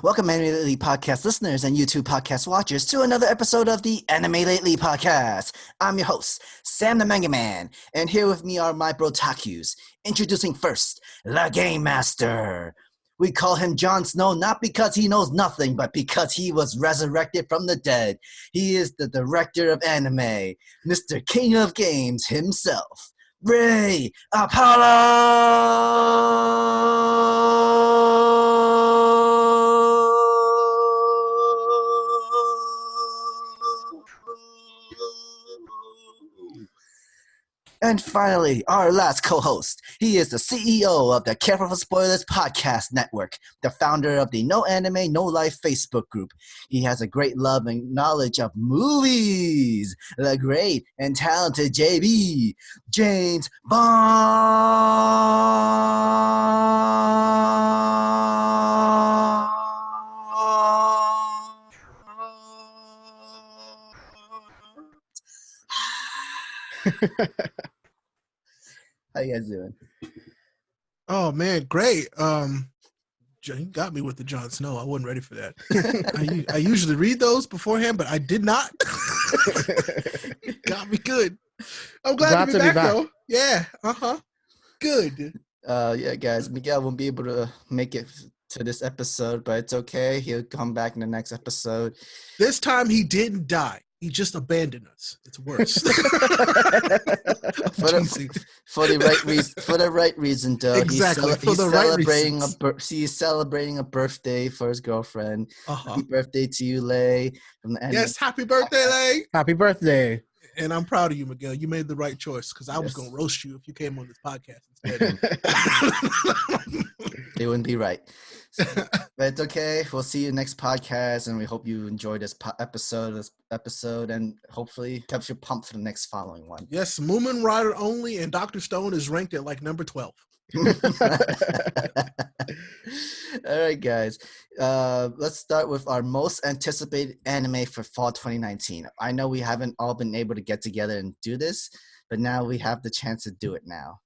Welcome, Anime Lately podcast listeners and YouTube podcast watchers, to another episode of the Anime Lately podcast. I'm your host, Sam the Manga Man, and here with me are my Brotakus. Introducing first, the Game Master. We call him Jon Snow not because he knows nothing, but because he was resurrected from the dead. He is the director of anime, Mr. King of Games himself, Ray Apollo! And finally, our last co-host. He is the CEO of the Careful for Spoilers podcast network, the founder of the No Anime, No Life Facebook group. He has a great love and knowledge of movies. The great and talented JB, James Bond. How you guys doing? Oh man, great. You got me with the Jon Snow. I wasn't ready for that. I usually read those beforehand, but I did not. Got me good. I'm glad to be back though. Yeah. Good. Yeah, guys. Miguel won't be able to make it to this episode, but it's okay. He'll come back in the next episode. This time he didn't die. He just abandoned us. It's worse. for the right reason, though. Exactly. He's celebrating a birthday for his girlfriend. Happy birthday to you, Lay. Yes, happy birthday, Lay. Happy birthday. And I'm proud of you, Miguel. You made the right choice because I was going to roast you if you came on this podcast instead. It wouldn't be right. But it's okay. We'll see you next podcast, and we hope you enjoyed this episode, and hopefully kept you pumped for the next following one. Yes, Moomin Rider only, and Dr. Stone is ranked at like number 12. All right, guys. Let's start with our most anticipated anime for fall 2019. I know we haven't all been able to get together and do this, but now we have the chance to do it now.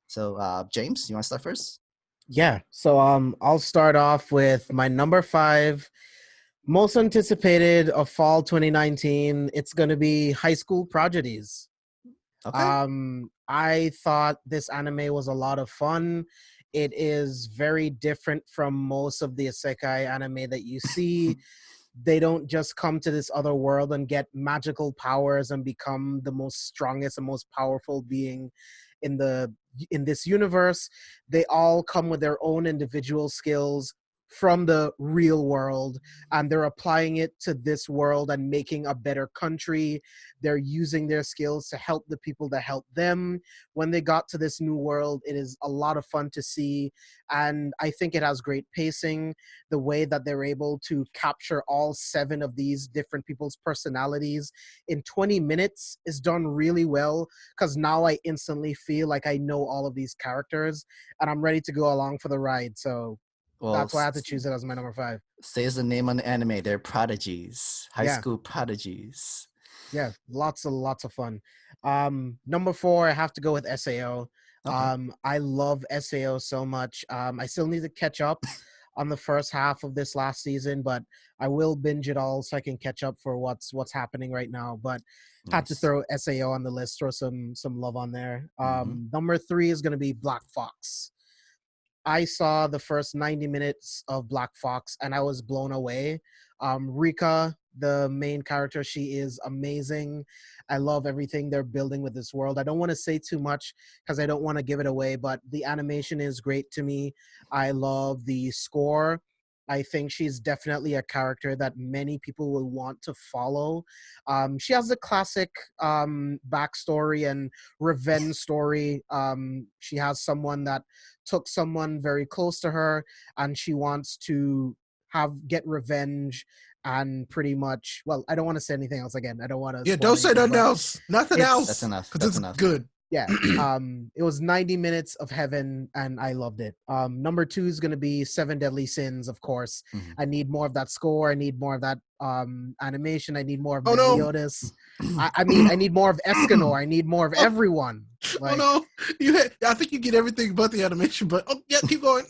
So, James, you want to start first? Yeah. So I'll start off with my number 5 most anticipated of fall 2019. It's going to be High School Prodigies. Okay. I thought this anime was a lot of fun. It is very different from most of the isekai anime that you see. They don't just come to this other world and get magical powers and become the most strongest and most powerful being in this universe. They all come with their own individual skills from the real world, and they're applying it to this world and making a better country. They're using their skills to help the people that help them when they got to this new world. It is a lot of fun to see, and I think it has great pacing. The way that they're able to capture all 7 of these different people's personalities in 20 minutes is done really well, because now I instantly feel like I know all of these characters and I'm ready to go along for the ride. So that's why I have to choose it as my number 5. Says the name on the anime. They're prodigies. High school prodigies. Yeah, lots of fun. Number 4, I have to go with SAO. Okay. I love SAO so much. I still need to catch up on the first half of this last season, but I will binge it all so I can catch up for what's happening right now. But had to throw SAO on the list, throw some love on there. Number 3 is going to be Black Fox. I saw the first 90 minutes of Black Fox and I was blown away. Rika, the main character, she is amazing. I love everything they're building with this world. I don't want to say too much because I don't want to give it away, but the animation is great to me. I love the score. I think she's definitely a character that many people will want to follow. She has the classic backstory and revenge story. She has someone that took someone very close to her, and she wants to get revenge. And pretty much, well, I don't want to say anything else again. I don't want to. Yeah, don't say nothing else. Nothing else. That's enough. Because it's good. Yeah. It was 90 minutes of heaven and I loved it. Number 2 is going to be 7 Deadly Sins, of course. I need more of that score. I need more of that animation. I need more of Meliodas. I mean, I need more of Escanor. I need more of everyone. Like, I think you get everything but the animation, but yeah, keep going.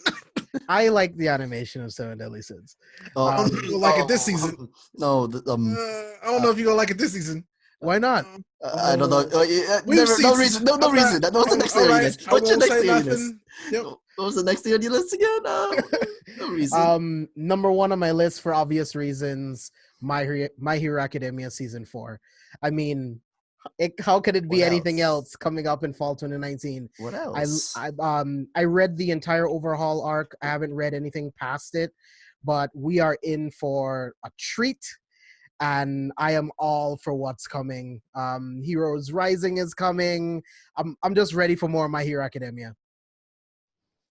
I like the animation of Seven Deadly Sins. I don't know if you'll like it this season. No, I don't know if you're gonna like it this season. Why not? I don't know. We've No seen reason. No I'm reason. not- That was the next thing on your list. I What's your won't next say thing on your list? nothing. Yep. What was the next thing on your list again? No reason. Number one on my list for obvious reasons, My Hero Academia season 4. I mean, how could it be What anything else? else coming up in fall 2019? What else? I read the entire overhaul arc. I haven't read anything past it, but we are in for a treat, and I am all for what's coming. Heroes Rising is coming. I'm just ready for more of My Hero Academia.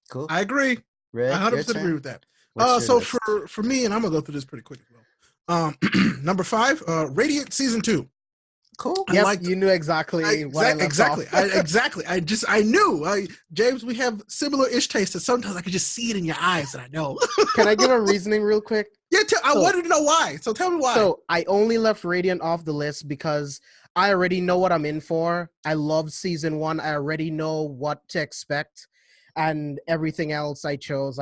Cool. I agree. Red, I 100% your agree turn. with that. What's So your list? for me, and I'm gonna go through this pretty quick as well. Number 5, Radiant season 2. Cool. I Yep, liked- you knew exactly what I left exactly. off. I knew. James, we have similar-ish tastes, and sometimes I can just see it in your eyes, and I know. Can I give a reasoning real quick? Yeah, I So- wanted to know why. So tell me why. So I only left Radiant off the list because I already know what I'm in for. I love season 1. I already know what to expect, and everything else I chose,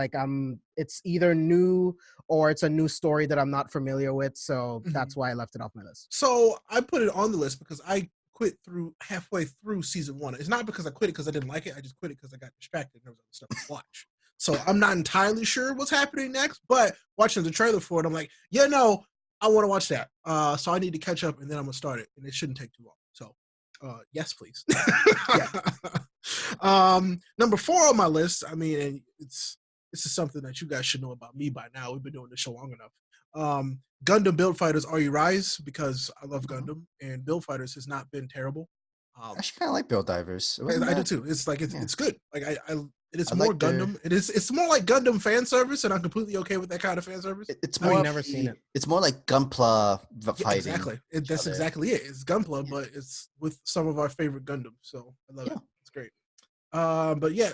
it's either new or it's a new story that I'm not familiar with. So that's why I left it off my list. So I put it on the list because I quit halfway through season 1. It's not because I quit it because I didn't like it. I just quit it because I got distracted and there was other stuff to watch. So I'm not entirely sure what's happening next, but watching the trailer for it, I'm like, I want to watch that. So I need to catch up and then I'm gonna start it, and it shouldn't take too long. So yes, please. Number 4 on my list. I mean, and this is something that you guys should know about me by now. We've been doing this show long enough. Gundam Build Fighters Are You Rise, because I love Gundam, and Build Fighters has not been terrible. I actually kind of like Build Divers. I do too. It's like it's good. Like it's I more like their- Gundam. It's more like Gundam fan service, and I'm completely okay with that kind of fan service. It's I've more. never seen it. It's more like Gunpla Yeah, fighting. exactly. That's other. exactly it. It's Gunpla, but it's with some of our favorite Gundams. So I love it. It's great. But yeah,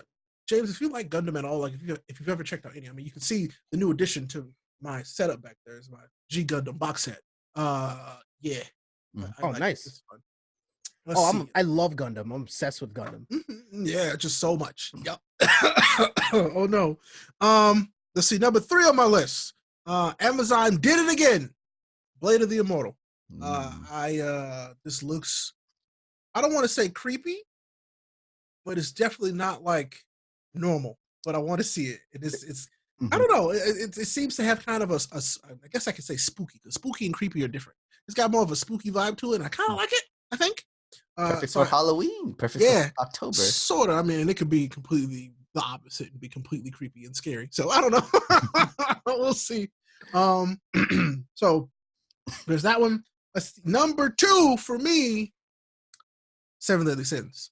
James, if you like Gundam at all, like if you've ever checked out any, I mean, you can see the new addition to my setup back there is my G Gundam box set. Yeah. Mhm. I like it. Nice. It's fun. Let's see. I love Gundam. I'm obsessed with Gundam. Yeah, just so much. Yep. Oh no. Let's see. Number 3 on my list. Amazon did it again. Blade of the Immortal. This looks, I don't want to say creepy, but it's definitely not like normal. But I want to see it. It's I don't know. It seems to have kind of a I guess I could say spooky, because spooky and creepy are different. It's got more of a spooky vibe to it, and I kind of like it, I think. Perfect for Halloween. Perfect for October. Sort of. I mean, it could be completely the opposite and be completely creepy and scary. So I don't know. We'll see. So there's that one. Number 2 for me, Seven Deadly Sins.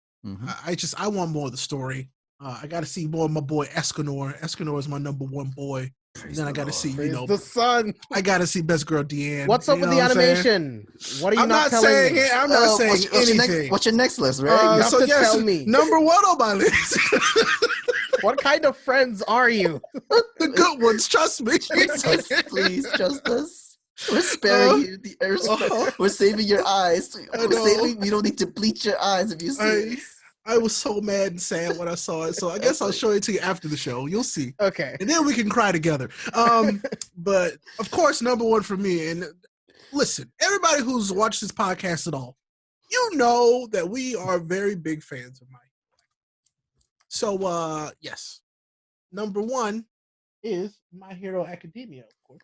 I want more of the story. I got to see more of my boy Escanor. Escanor is my number 1 boy. And then I got to see, the sun. I got to see Best Girl Deanne. What's up with the animation? What are you not telling me? I'm not saying anything. What's your next list, right? You have to tell me. Number 1 on my list. What kind of friends are you? The good ones, trust me. Jesus, please, trust us. We're sparing you. We're saving your eyes. We don't need to bleach your eyes if you see it. I was so mad and sad when I saw it. So I guess I'll show it to you after the show. You'll see. Okay. And then we can cry together. But of course, number 1 for me. And listen, everybody who's watched this podcast at all, you know that we are very big fans of My Hero. So yes, number 1 is My Hero Academia, of course.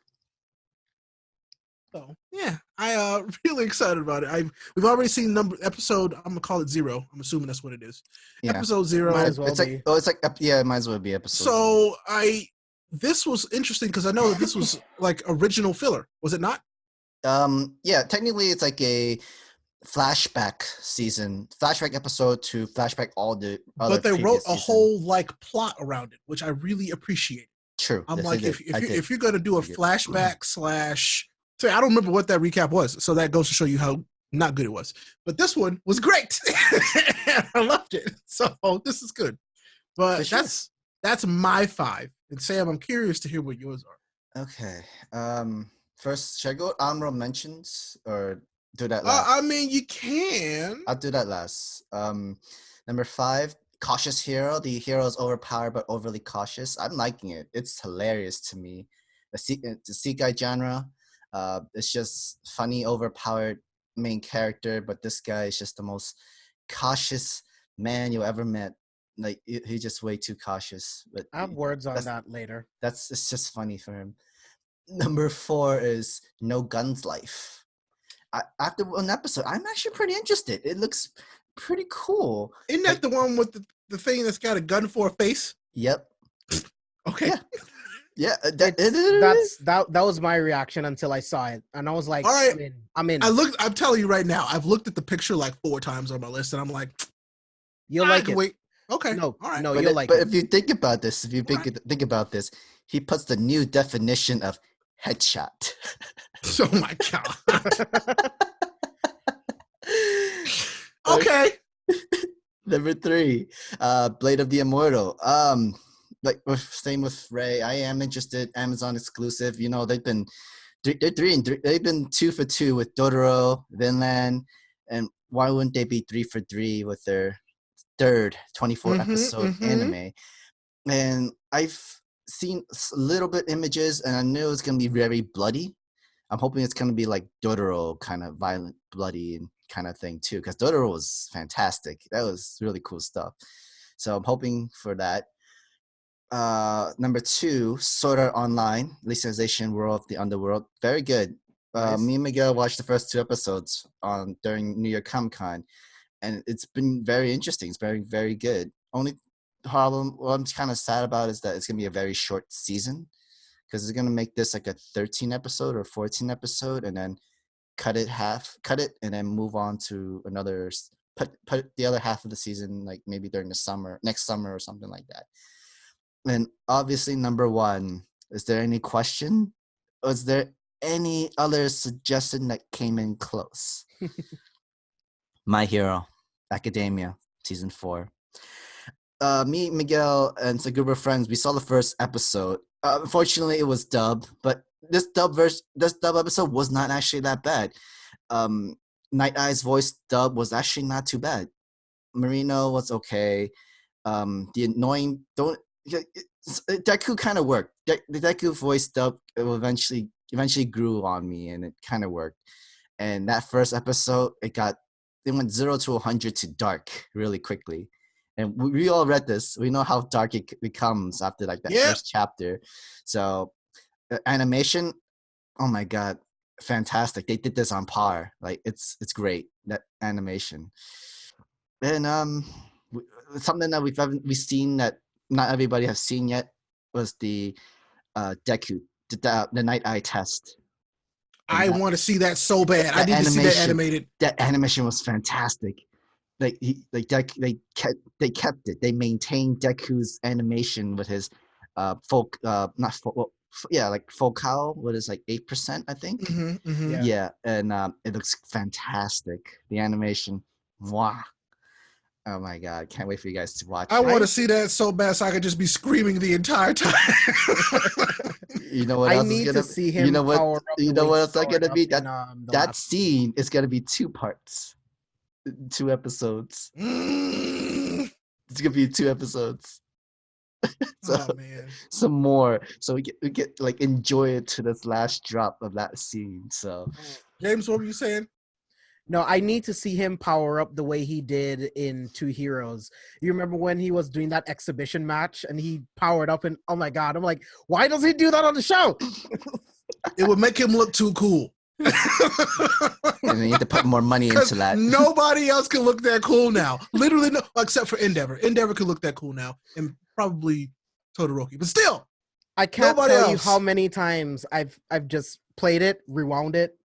So yeah, I really excited about it. We've already seen episode. I'm gonna call it 0. I'm assuming that's what it is. Yeah. Episode 0. Might as well be. It might as well be episode. So this was interesting because I know that this was like original filler. Was it not? Yeah, technically it's like a flashback episode to flashback all the other. But they wrote a season. whole like plot around it, which I really appreciate. True. I'm Yes, like, I did. if you're gonna do a flashback / so I don't remember what that recap was. So that goes to show you how not good it was. But this one was great. I loved it. So this is good. But sure. that's my 5. And Sam, I'm curious to hear what yours are. Okay. First, should I go honorable mentions or do that last? I mean, you can. I'll do that last. Number 5, cautious hero. The hero is overpowered but overly cautious. I'm liking it. It's hilarious to me. The Sekai genre. It's just funny, overpowered main character, but this guy is just the most cautious man you ever met. Like he's just way too cautious. But I have words on that later. it's just funny for him. Number 4 is No Guns Life. After one episode, I'm actually pretty interested. It looks pretty cool. Isn't that the one with the thing that's got a gun for a face? Yep. Okay. Yeah. That was my reaction until I saw it, and I was like, all right, I'm in. I'm telling you right now, I've looked at the picture like 4 times on my list, and I'm like, you'll like it. Wait. Okay. No, all right. no, but you'll like it. it. But if you think about this, think about this, he puts the new definition of headshot. Oh my god. Okay. Number 3, Blade of the Immortal. Same with Ray. I am interested. Amazon exclusive. You know, they've been 3 they've been 2 for 2 with Totoro, Vinland, and why wouldn't they be 3 for 3 with their third 24 episode anime? And I've seen a little bit images, and I knew it's gonna be very bloody. I'm hoping it's gonna be like Totoro, kind of violent, bloody, and kind of thing too, because Totoro was fantastic. That was really cool stuff. So I'm hoping for that. Number 2, Sword Art Online, Alicization World of the Underworld. Very good. Nice. Me and Miguel watched the first 2 episodes during New York Comic Con, and it's been very interesting. It's very, very good. Only problem, what I'm kind of sad about is that it's going to be a very short season, because it's going to make this like a 13 episode or 14 episode, and then cut it, and then move on to another, put the other half of the season, like maybe during the next summer or something like that. And obviously, number 1, is there any question? Was there any other suggestion that came in close? My Hero Academia, season 4. Me, Miguel, and a group of friends, we saw the first episode. Unfortunately, it was dubbed, but this dub episode was not actually that bad. Night Eye's voice dub was actually not too bad. Marino was okay. The annoying Deku kind of worked. The Deku voice dub eventually grew on me, and it kind of worked. And that first episode, it went 0 to 100 to dark really quickly. And we all read this. We know how dark it becomes after like that first chapter. So animation, oh my god, fantastic! They did this on par. Like it's great, that animation. And something that we've seen that not everybody has seen yet was the Deku, the Night Eye test. I want to see that so bad. I need to see that animated. That animation was fantastic. They kept it. They maintained Deku's animation with his focal. What is like 8%, I think. Yeah, and it looks fantastic. The animation, wow. Oh my god, can't wait for you guys to watch. I want to see that so bad, so I could just be screaming the entire time. You know what else is gonna? See him. You know what else is gonna be? That scene is gonna be 2 parts, 2 episodes. It's gonna be 2 episodes. So, man. Some more, so we get like enjoy it to this last drop of that scene. So, James, what were you saying? No, I need to see him power up the way he did in 2 Heroes. You remember when he was doing that exhibition match and he powered up, and oh my god, I'm like, why does he do that on the show? It would make him look too cool. And then you have to put more money into that. Nobody else can look that cool now. Literally, no, except for Endeavor. Endeavor can look that cool now, and probably Todoroki. But still, I can't tell you how many times I've just played it, rewound it,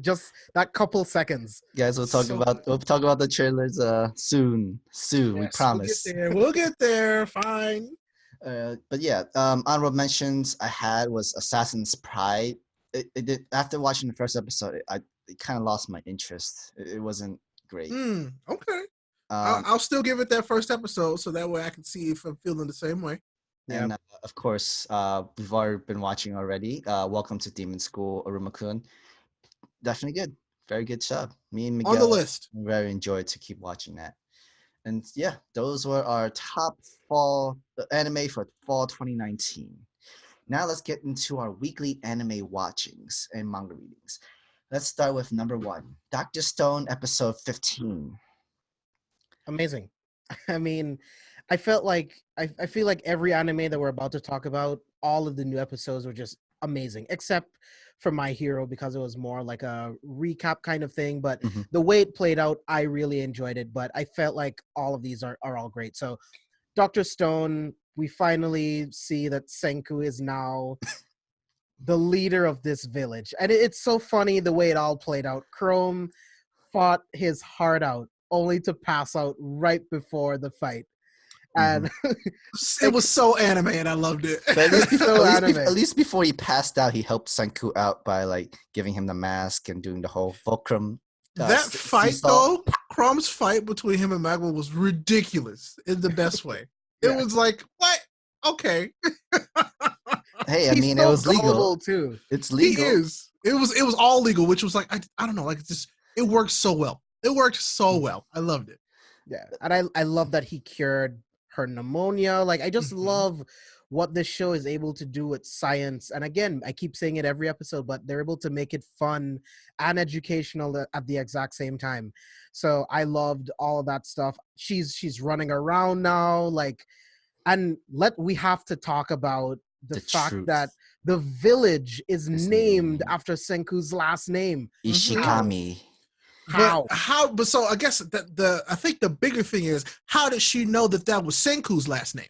just that couple seconds. Guys, we'll talk about the trailers soon. Yes, we promise. We'll get there. Fine. But yeah, honorable mentions I had was Assassin's Pride. It did, after watching the first episode, it kind of lost my interest. It wasn't great. Okay. I'll still give it that first episode, so that way I can see if I'm feeling the same way. And of course, we've already been watching already. Welcome to Demon School, Aruma-kun. Definitely good. Very good show. Me and Miguel on the list. Very enjoyed to keep watching that. And yeah, those were our top fall anime for fall 2019. Now let's get into our weekly anime watchings and manga readings. Let's start with number 1, Dr. Stone, episode 15. Amazing. I mean, I felt like I feel like every anime that we're about to talk about, all of the new episodes were just amazing, except for My Hero because it was more like a recap kind of thing. But Mhm. the way it played out, I really enjoyed it. But I felt like all of these are all great. So Dr. Stone, we finally see that Senku is now the leader of this village. And it's so funny the way it all played out. Chrome fought his heart out only to pass out right before the fight. And It was so anime, and I loved it. But at least, So anime. at least before he passed out, he helped Senku out by like giving him the mask and doing the whole fulcrum. That fight, seesaw. though, Crumb's fight between him and Magma was ridiculous in the best way. It was like, what? Okay. Hey, I He's mean, so it was legal. gullible, too. It's legal. He is. It was all legal, which was like, I don't know, like it worked so well. It worked so well. I loved it. Yeah. And I love that he cured her pneumonia. Like, I just love what this show is able to do with science. And again, I keep saying it every episode, but they're able to make it fun and educational at the exact same time. So I loved all of that stuff. She's running around now, like, and we have to talk about the fact truth. that the village is His named name. after Senku's last name. Ishikami. How? But so I guess I think the bigger thing is, how did she know that was Senku's last name?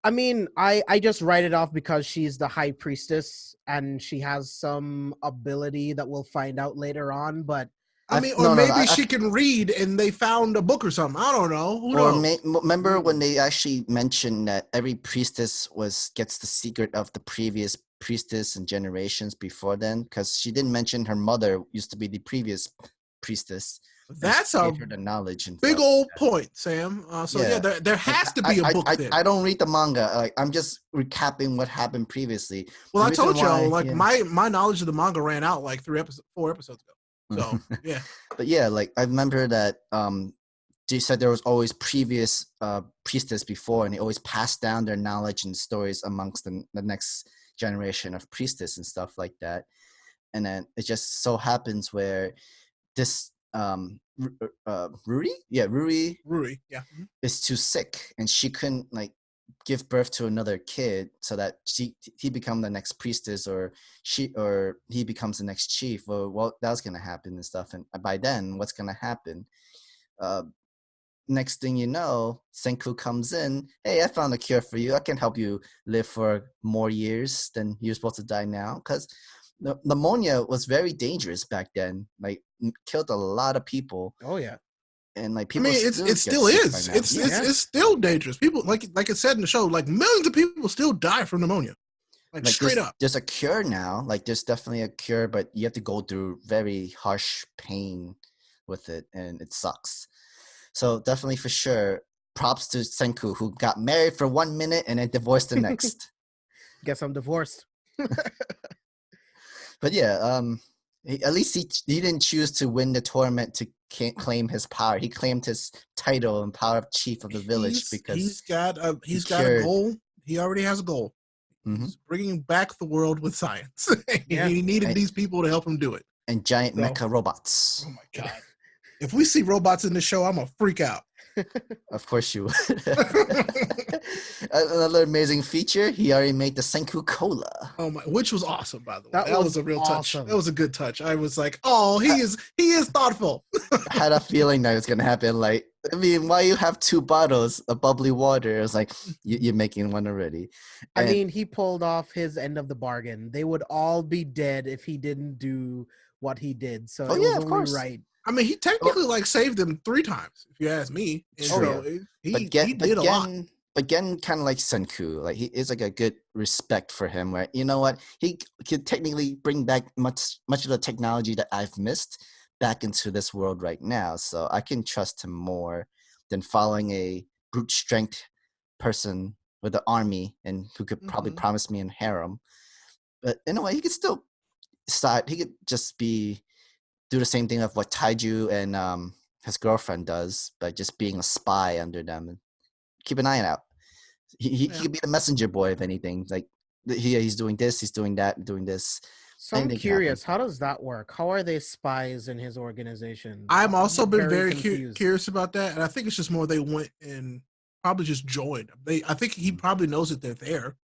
I mean, I just write it off because she's the high priestess and she has some ability that we'll find out later on. But I mean, or maybe she can read and they found a book or something. I don't know. Who knows? Remember when they actually mentioned that every priestess gets the secret of the previous priestess and generations before then? Because she didn't mention her mother used to be the previous priestess. That's a gave her the knowledge and big stuff. old point, Sam. There has to be a book there. I don't read the manga. Like, I'm just recapping what happened previously. Well, I told y'all, my knowledge of the manga ran out like 4 episodes ago. So yeah. But yeah, like I remember that they said there was always previous priestess before, and they always passed down their knowledge and stories amongst the next generation of priestess and stuff like that. And then it just so happens where this Ruri, yeah, is too sick, and she couldn't like give birth to another kid, so that he become the next priestess, or he becomes the next chief, or well, that's gonna happen and stuff. And by then, what's gonna happen? Next thing you know, Senku comes in. Hey, I found a cure for you. I can help you live for more years than you're supposed to die now. Because pneumonia was very dangerous back then. Like, killed a lot of people. Oh yeah. And like people, I mean, it still is. It's still dangerous. People, like it said in the show, like millions of people still die from pneumonia. Like straight up. There's a cure now. Like there's definitely a cure, but you have to go through very harsh pain with it, and it sucks. So definitely for sure, props to Senku, who got married for 1 minute and then divorced the next. Guess I'm divorced. But yeah, at least he didn't choose to win the tournament to claim his power. He claimed his title and power of chief of the village because he's got a goal. He already has a goal. Mm-hmm. He's bringing back the world with science. He needed these people to help him do it. And giant mecha robots. Oh my god! If we see robots in the show, I'm gonna freak out. Of course you would. Another amazing feature, he already made the Senku Cola. Oh my, which was awesome, by the way. That was a real awesome. touch. That was a good touch. I was like, oh, he is thoughtful. I had a feeling that it was gonna happen. Like, I mean, why you have 2 bottles of bubbly water? It was like, you're making one already. And I mean, he pulled off his end of the bargain. They would all be dead if he didn't do what he did. So it was only right. I mean, he technically saved them 3 times, if you ask me. And so he did a lot. But Gen kind of like Senku, like he is like a good respect for him. Where you know what, he could technically bring back much of the technology that I've missed back into this world right now. So I can trust him more than following a brute strength person with an army and who could probably promise me a harem. But in a way, he could still he could just do the same thing of what Taiju and his girlfriend does by just being a spy under them. And keep an eye out. He could be the messenger boy if anything. Like he's doing this, he's doing that, doing this. So I'm curious, how does that work? How are they spies in his organization? I'm also been very confused. curious about that, and I think it's just more they went and probably just joined. I think he probably knows that they're there,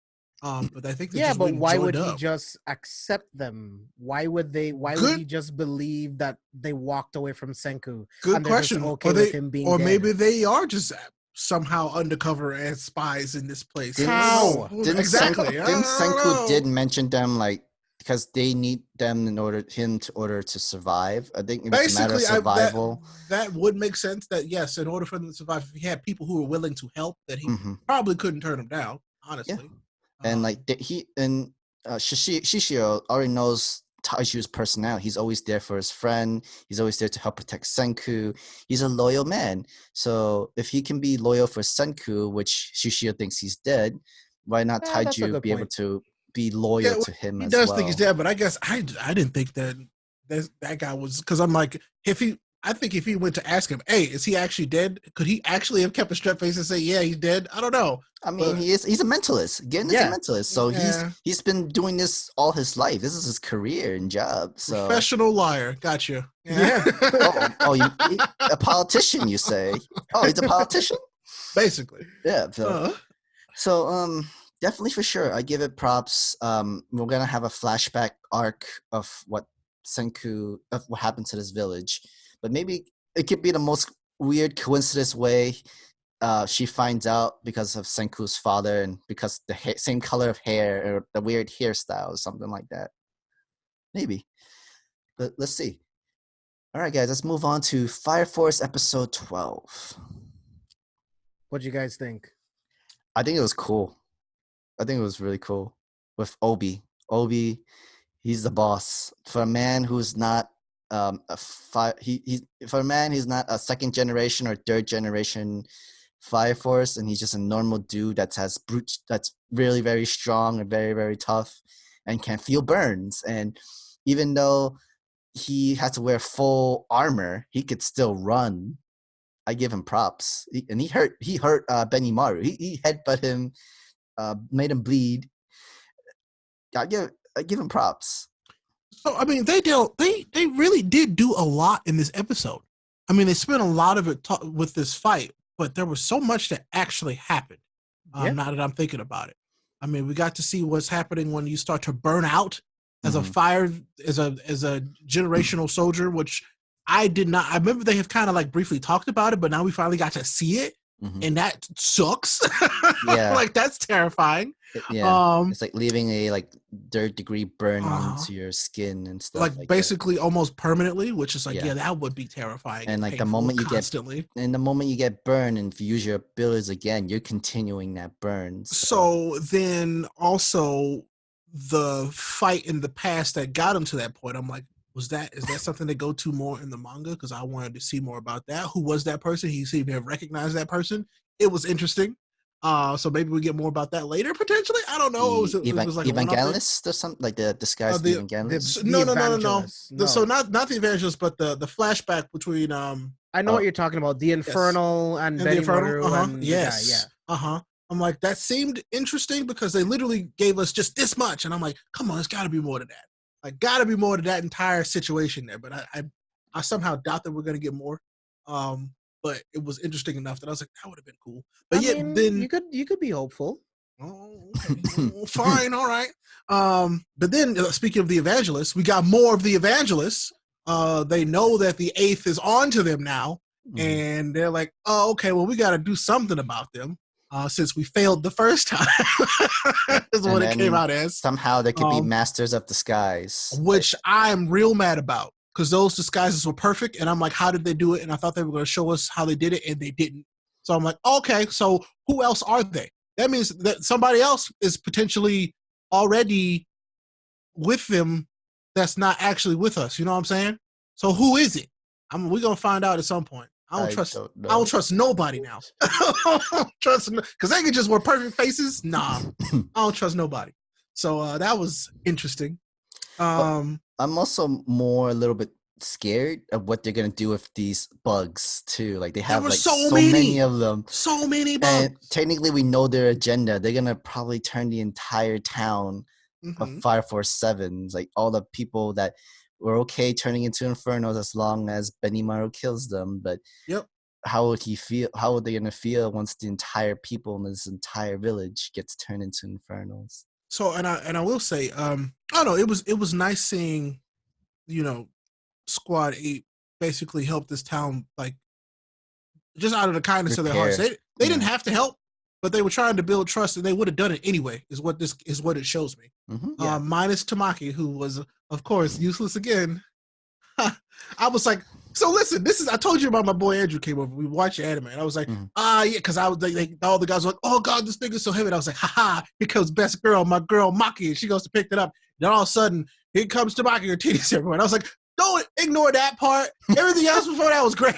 but I think they just but why would up. he just accept them? Why would would he just believe that they walked away from Senku? Good question. Okay with him being dead? Maybe they are just somehow undercover as spies in this place. How? Exactly. Senku did mention them like because they need them in order to survive. I think it's a matter of survival. That would make sense. That yes, in order for them to survive, if he had people who were willing to help, that he probably couldn't turn them down. Honestly, and like Shishio already knows Taiju's personality. He's always there for his friend. He's always there to help protect Senku. He's a loyal man. So if he can be loyal for Senku, which Shishio thinks he's dead, why not Taiju be able to be loyal to him as well? He does think he's dead, but I guess I didn't think that guy was, because I'm like, I think if he went to ask him, hey, is he actually dead? Could he actually have kept a straight face and say, yeah, he's dead? I don't know. I mean, he's a mentalist. Gin is a mentalist. So he's been doing this all his life. This is his career and job. So professional liar. Gotcha. Yeah. A politician, you say? Oh, he's a politician? Basically. Yeah. So definitely for sure. I give it props. We're gonna have a flashback arc of what happened to this village. But maybe it could be the most weird coincidence way she finds out because of Senku's father and because the same color of hair or the weird hairstyle or something like that. Maybe. But let's see. All right, guys, let's move on to Fire Force episode 12. What'd you guys think? I think it was cool. I think it was really cool with Obi. Obi, he's the boss. For a man who's not he's not a second generation or third generation Fire Force, and he's just a normal dude that's really very strong and very very tough and can feel burns. And even though he had to wear full armor, he could still run. I give him props. He hurt Benimaru. He headbutt him, made him bleed. I give him props. So I mean, they really did do a lot in this episode. I mean, they spent a lot of it with this fight, but there was so much that actually happened. Now that I'm thinking about it, I mean, we got to see what's happening when you start to burn out as a generational soldier, which I did not. I remember they have kind of like briefly talked about it, but now we finally got to see it, and that sucks. Yeah, like that's terrifying. Yeah, it's like leaving a like third-degree burn onto your skin and stuff. Like basically that. Almost permanently, which is like that would be terrifying. And like the moment you get burned and if you use your abilities again, you're continuing that burn. So then also the fight in the past that got him to that point, I'm like, is that something to go to more in the manga? Because I wanted to see more about that. Who was that person? He seemed to have recognized that person. It was interesting. So maybe we get more about that later, potentially. I don't know. It was like Evangelist or something, like the disguised Evangelist. No. So not the Evangelist, but the flashback between I know what you're talking about. The Infernal and Benimaru. Yes. I'm like, that seemed interesting because they literally gave us just this much, and I'm like, come on, there's got to be more to that. Like, got to be more to that entire situation there. But I somehow doubt that we're gonna get more. But it was interesting enough that I was like, that would have been cool. But then you could be hopeful. Oh, okay. Fine, all right. But then speaking of the Evangelists, we got more of the Evangelists. They know that the 8th is on to them now, and they're like, oh, okay, well, we got to do something about them since we failed the first time. Is what it came out as. Somehow they could be masters of disguise, which I'm real mad about. Because those disguises were perfect, and I'm like, how did they do it? And I thought they were going to show us how they did it, and they didn't. So I'm like, okay, so who else are they? That means that somebody else is potentially already with them that's not actually with us. You know what I'm saying? So who is it? We're going to find out at some point. I don't trust nobody now. I don't trust, because they can just wear perfect faces. Nah, I don't trust nobody. So that was interesting. I'm also a little bit scared of what they're gonna do with these bugs too. Like they have were like so many many. of them. So many And bugs. technically, we know their agenda. They're gonna probably turn the entire town of Fire Force 7s, like all the people that were okay turning into Infernos as long as Benimaru kills them. But Yep. how would he feel? How would they gonna feel once the entire people in this entire village gets turned into Infernos? So and I will say, I don't know, it was nice seeing, you know, Squad 8 basically help this town, like, just out of the kindness of their hearts. They didn't have to help, but they were trying to build trust, and they would have done it anyway. Is what it shows me. Minus Tamaki, who was, of course, useless again. I was like, so listen, I told you about my boy Andrew came over. We watched anime, and I was like, yeah, because I was like, all the guys were like, oh god, this nigga's so heavy. And I was like, haha, here comes best girl, my girl Maki, and she goes to pick it up. Then all of a sudden, here comes Tamaki, her titties everywhere. And I was like, don't ignore that part. Everything else before that was great.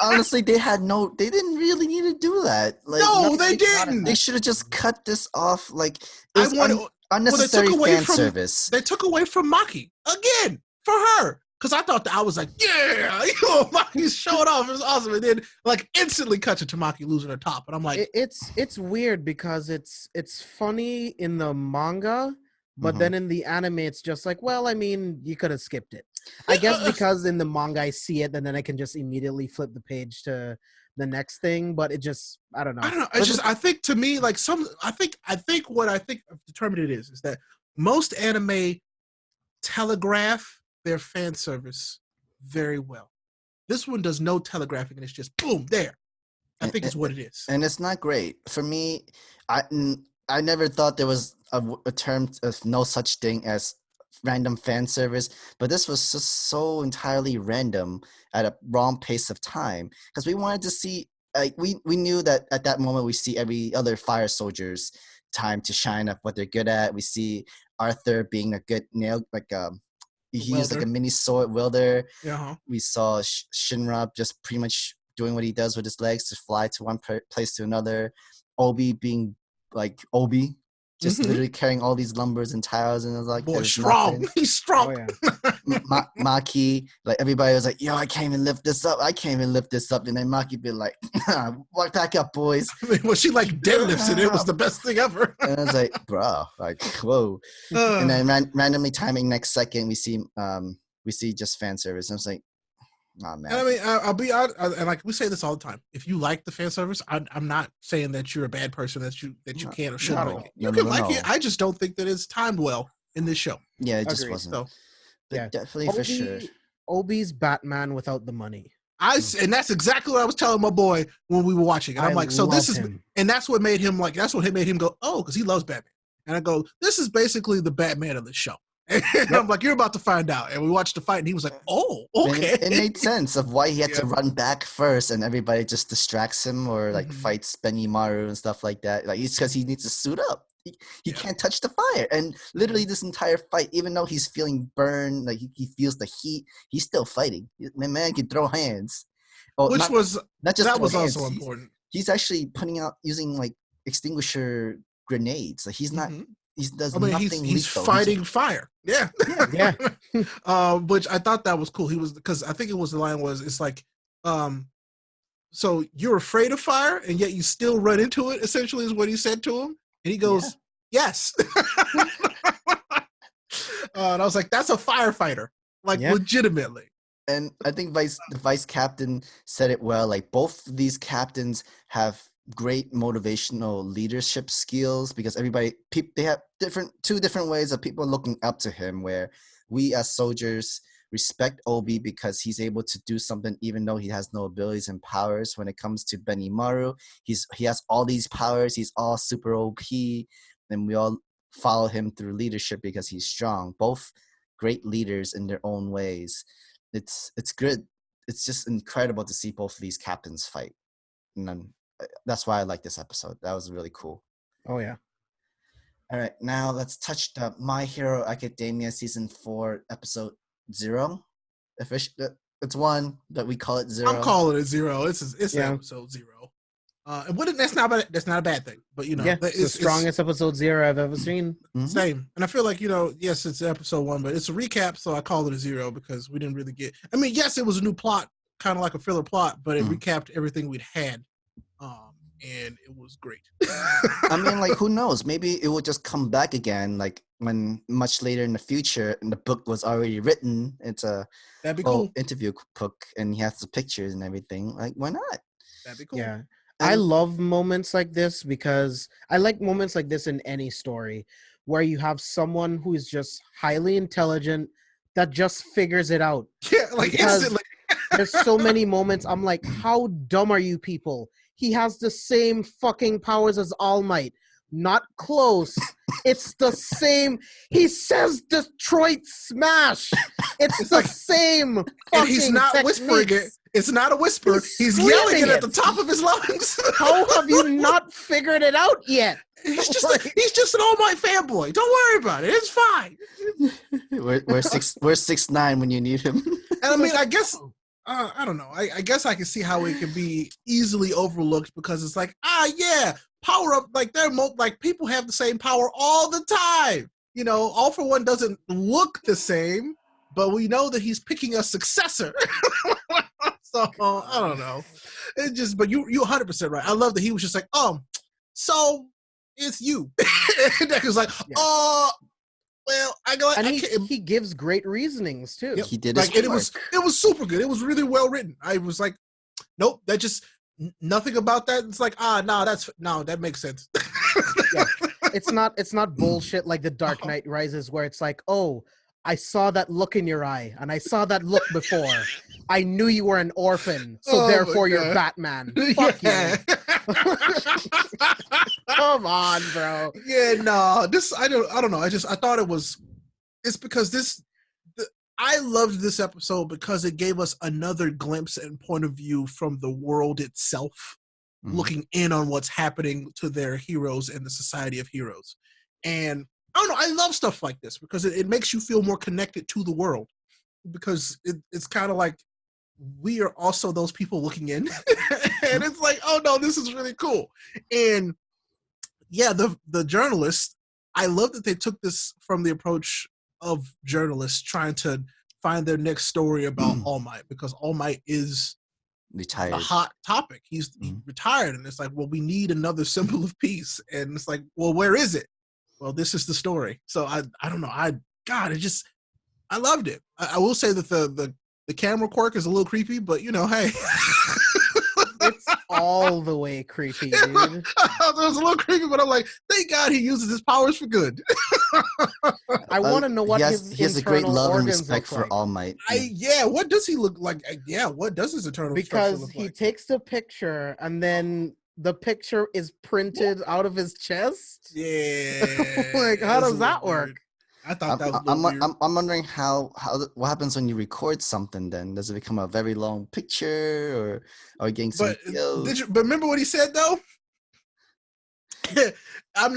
Honestly, they didn't really need to do that. Like, no, they didn't. They should have just cut this off. Like, it I was wanted unnecessary fan service. They took away from Maki again for her. Because I thought I was like, yeah, you know, Maki's showing off. It was awesome. And then, like, instantly cut to Maki losing her top. And I'm like, it's weird because it's funny in the manga, but then in the anime, it's just like, well, I mean, you could have skipped it. I guess because in the manga I see it, and then I can just immediately flip the page to the next thing. But it just, I don't know. It's just, I think to me, like I think what I think determined it is that most anime telegraph their fan service very well. This one does no telegraphing, and it's just boom there. I think it's what it is, and it's not great for me. I never thought there was a term of no such thing as random fan service, but this was just so entirely random at a wrong pace of time because we wanted to see. Like we knew that at that moment we see every other fire soldier's time to shine up what they're good at. We see Arthur being a good nail, he used like a mini sword wielder. We saw Shinra just pretty much doing what he does with his legs to fly to one place to another. Obi being like Obi, just literally carrying all these lumbers and tiles, and it was like, boy, strong. He's strong. Oh, yeah. Maki, like everybody was like, yo, I can't even lift this up. And then Maki be like, walk back up, boys. I mean, well, she like deadlifts it. It was the best thing ever. And I was like, bro, like, whoa. And then randomly timing next second, we see just fan service. And I was like, oh man. And I mean, I'll be honest, and like we say this all the time. If you like the fan service, I'm not saying that you're a bad person, that you can't or shouldn't like it. You can like it. I just don't think that it's timed well in this show. Yeah, it just wasn't. So, yeah, definitely for sure. Obi's Batman without the money. And that's exactly what I was telling my boy when we were watching. And I'm like, so this is, and that's what made him like, that's what made him go, oh, because he loves Batman. And I go, this is basically the Batman of the show. And I'm like, you're about to find out. And we watched the fight, and he was like, oh, okay. It made sense of why he had to run back first, and everybody just distracts him or like fights Benimaru and stuff like that. Like, it's because he needs to suit up. He can't touch the fire. And literally this entire fight, even though he's feeling burned, like he feels the heat, he's still fighting. My man can throw hands. Oh, Which was not just that was hands. also important. He's actually putting out using like extinguisher grenades. Like he's not. He does nothing. He's fighting fire. Yeah. Which I thought that was cool. He was, because I think it was the line was, it's like, so you're afraid of fire and yet you still run into it. Essentially, is what he said to him. And he goes, yes. And I was like, that's a firefighter, like legitimately. And I think the vice captain said it well. Like both these captains have great motivational leadership skills because they have two different ways of people looking up to him, where we as soldiers respect Obi because he's able to do something even though he has no abilities and powers. When it comes to Benimaru, he has all these powers, he's all super OP, and we all follow him through leadership because he's strong. Both great leaders in their own ways. It's good. It's just incredible to see both of these captains fight. And then, that's why I like this episode. That was really cool. Oh yeah. All right, now let's touch the My Hero Academia season 4 episode 0. It's 1, but we call it 0. I'm calling it 0. It's episode 0. And that's not a bad thing, but Yeah, it's the strongest episode 0 I've ever seen. Same. And I feel like, yes, it's episode 1, but it's a recap, so I call it a 0 because we didn't really get. I mean, yes, it was a new plot, kind of like a filler plot, but it recapped everything we'd had, and it was great. I mean, like, who knows? Maybe it will just come back again, like when much later in the future, and the book was already written. It's a That'd be cool. Interview book, and he has the pictures and everything. Like, why not? That'd be cool. Yeah. I love moments like this because I like moments like this in any story where you have someone who is just highly intelligent that just figures it out. Yeah, like instantly. There's so many moments I'm like, how dumb are you people? He has the same fucking powers as All Might. Not close. It's the same. He says Detroit Smash. It's the same. And he's not techniques. Whispering it. It's not a whisper. He's yelling it at the top of his lungs. How have you not figured it out yet? He's just an All Might fanboy. Don't worry about it. It's fine. We're 6'9" when you need him. And I mean, I guess I don't know. I guess I can see how it can be easily overlooked because it's like, yeah, power up. Like like people have the same power all the time. All for One doesn't look the same, but we know that he's picking a successor. So I don't know. It just, but you 100% right. I love that he was just like, so it's you. And Deck was like, well, he gives great reasonings too. Yep. He did it was super good. It was really well written. I was like, nope, that just nothing about that. It's like, that makes sense. Yeah. It's not bullshit like The Dark Knight Rises where it's like, oh, I saw that look in your eye and I saw that look before. I knew you were an orphan, so therefore you're Batman. Fuck you. Come on, bro. Yeah, no, I don't know. I thought it's because I loved this episode because it gave us another glimpse and point of view from the world itself, looking in on what's happening to their heroes and the society of heroes. And I don't know, I love stuff like this because it makes you feel more connected to the world because it's kind of like we are also those people looking in. And it's like, oh no, this is really cool. And yeah, the journalists, I love that they took this from the approach of journalists trying to find their next story about All Might because All Might is retired. A hot topic. He's retired, and it's like, well, we need another symbol of peace. And it's like, well, where is it? Well, this is the story. So I don't know. I loved it. I will say that the camera quirk is a little creepy, but hey. It's all the way creepy, dude. It was a little creepy, but I'm like, thank God he uses his powers for good. I want to know what he has a great love and respect for All Might. What does he look like? What does his eternal because look he like? takes the picture and then the picture is printed out of his chest. Yeah. Like, how does that work? Weird. I thought that was weird. I'm wondering what happens when you record something. Then does it become a very long picture, or getting some? But remember what he said though? I'm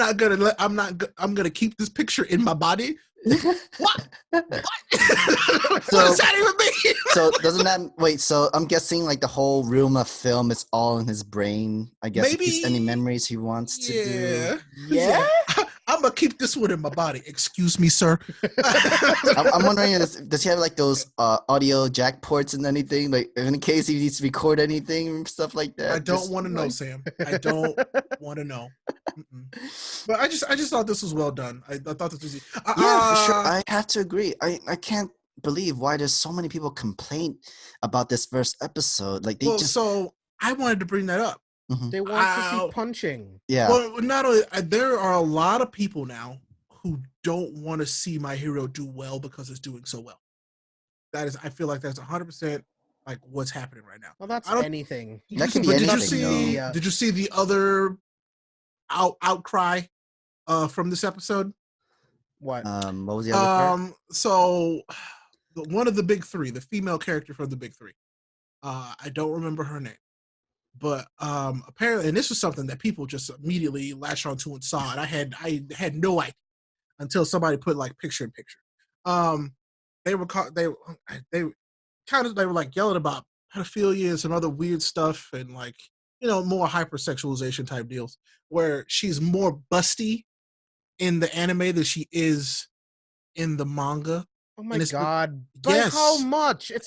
gonna keep this picture in my body. What? What does that even mean? So doesn't that wait? So I'm guessing like the whole room of film is all in his brain. I guess maybe any memories he wants to do. Yeah. I'm gonna keep this one in my body. Excuse me, sir. I'm wondering, does he have like those audio jack ports and anything? Like in case he needs to record anything and stuff like that. I don't want to know, Sam. I don't want to know. But I just thought this was well done. I thought this was for sure. I have to agree. I can't believe why there's so many people complain about this first episode. Like so I wanted to bring that up. They want to see punching. Yeah. Well, not only there are a lot of people now who don't want to see my hero do well because it's doing so well. I feel like that's 100% like what's happening right now. Well, that's anything. That can be anything. Did you see the other outcry from this episode? What? What was the other part? So one of the big three, the female character from the big three. I don't remember her name. But apparently, and this was something that people just immediately latched onto and saw, and I had no idea until somebody put like picture in picture. They were like yelling about pedophilia and some other weird stuff, and like more hypersexualization type deals, where she's more busty in the anime than she is in the manga. Oh my And god! By how much? If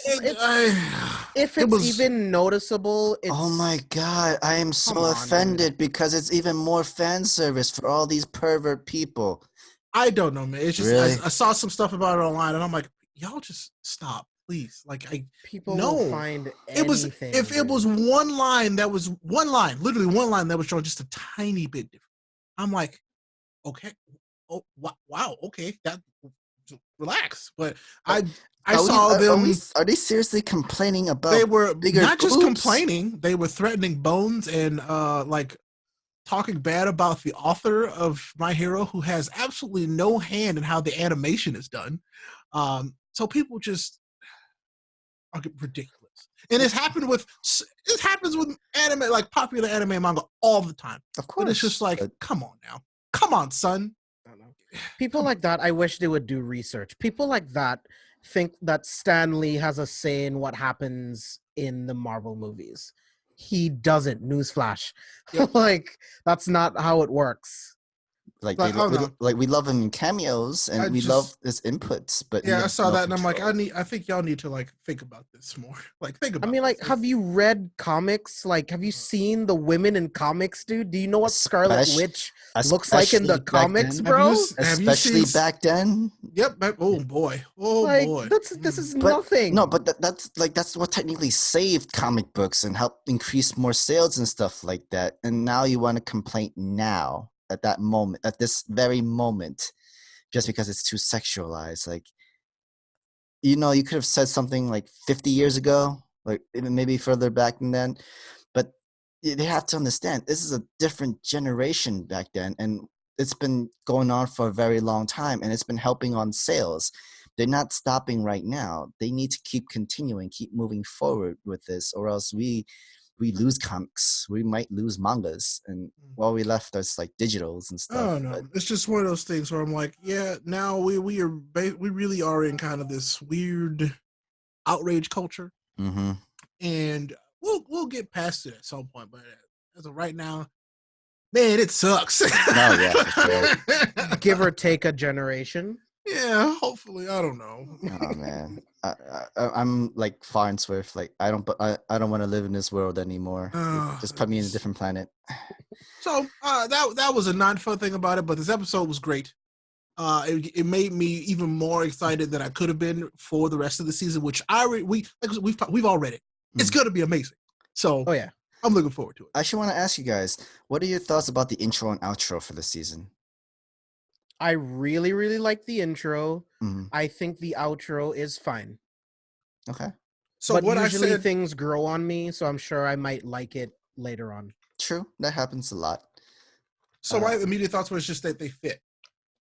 it's even noticeable, it's. Oh my god! I am so offended because it's even more fan service for all these pervert people. I don't know, man. It's just really? I saw some stuff about it online, and I'm like, y'all just stop, please. Like, people will find anything. If it was literally one line that was shown just a tiny bit different. I'm like, okay, oh wow, okay, that relax. But I saw them. Are they seriously complaining about? They were not just boobs? complaining; they were threatening Bones and like talking bad about the author of My Hero, who has absolutely no hand in how the animation is done. So people just are ridiculous, and it happens with anime, like popular anime and manga, all the time. Of course, but it's just like, come on now, come on, son. People like that, I wish they would do research. People like that think that Stan Lee has a say in what happens in the Marvel movies. He doesn't. Newsflash. Yep. Like, that's not how it works. Like, we love him in cameos and we love his inputs, but yeah, I saw that and I'm like, I think y'all need to like think about this more. Like, think about. I mean, like, have you read comics? Like, have you seen the women in comics, dude? Do you know what Scarlet Witch looks like in the comics, bro? Especially back then. Yep. Oh boy. Boy. This is nothing. No, but that's what technically saved comic books and helped increase more sales and stuff like that. And now you want to complain now. At that moment, at this very moment, just because it's too sexualized. Like, you could have said something like 50 years ago, like maybe further back than then, but they have to understand this is a different generation back then, and it's been going on for a very long time, and it's been helping on sales. They're not stopping right now. They need to keep continuing, keep moving forward with this, or else we lose comics. We might lose mangas, and while we left us like digitals and stuff. Oh no, it's just one of those things where I'm like, yeah, now we really are in kind of this weird outrage culture, and we'll get past it at some point. But as of right now, man, it sucks. Yeah, for sure. Give or take a generation. Yeah, hopefully. I don't know. Oh man, I'm like Farnsworth. Like I don't want to live in this world anymore. Just put me in a different planet. So that was a non-fun thing about it, but this episode was great. It made me even more excited than I could have been for the rest of the season, which we've all read it. It's gonna be amazing. So yeah, I'm looking forward to it. I actually want to ask you guys, what are your thoughts about the intro and outro for the season? I really, really like the intro. I think the outro is fine. Okay. So but what usually things grow on me, so I'm sure I might like it later on. True, that happens a lot. So my immediate thoughts was just that they fit.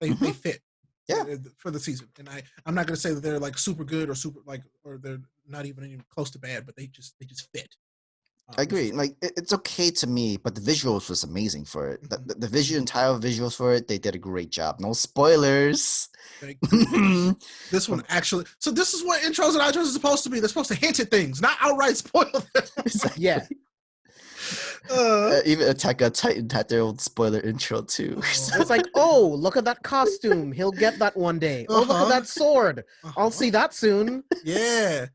They fit. Yeah. For the season, and I'm not gonna say that they're like super good or super or they're not even close to bad, but they just fit. I agree. Like it's okay to me, but the visuals was amazing for it. The entire visuals for it, they did a great job. No spoilers. This one actually. So this is what intros and outros are supposed to be. They're supposed to hint at things, not outright spoil them. Yeah. Even Attack on Titan had their own spoiler intro too. It's like, oh, look at that costume. He'll get that one day. Oh, look at that sword. I'll see that soon. Yeah.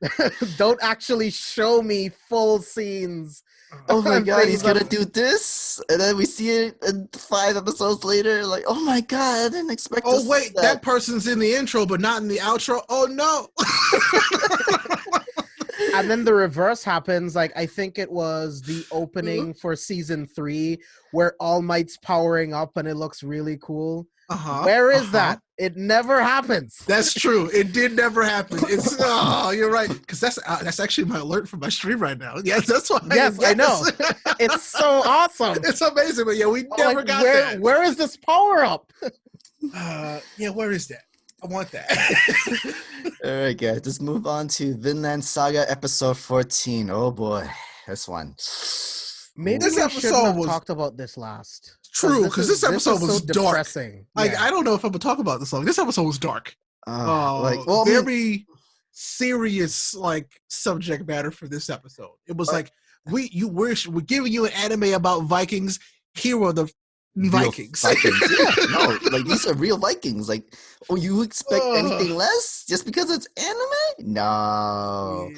Don't actually show me full scenes. Oh my god, he's gonna do this, and then we see it in 5 episodes later. Like, oh my god, I didn't expect. Oh wait, that person's in the intro, but not in the outro. Oh no. And then the reverse happens. Like, I think it was the opening for season 3 where All Might's powering up and it looks really cool. Where is that? It never happens. That's true. It did never happen. It's you're right. Because that's actually my alert for my stream right now. Yes, that's why. Yes, I know. It's so awesome. It's amazing, but yeah, we never got that. Where is this power up? Yeah, where is that? I want that. All right, guys. Let's move on to Vinland Saga episode 14. Oh boy, this one. Maybe this episode was talked about this last. True, because this episode was so dark. Depressing. Like I don't know if I'm gonna talk about this long. This episode was dark. Very serious like subject matter for this episode. It was like we're giving you an anime about Vikings. Here are the Vikings. Yeah, no, like these are real Vikings. Like, oh, you expect anything less just because it's anime? No,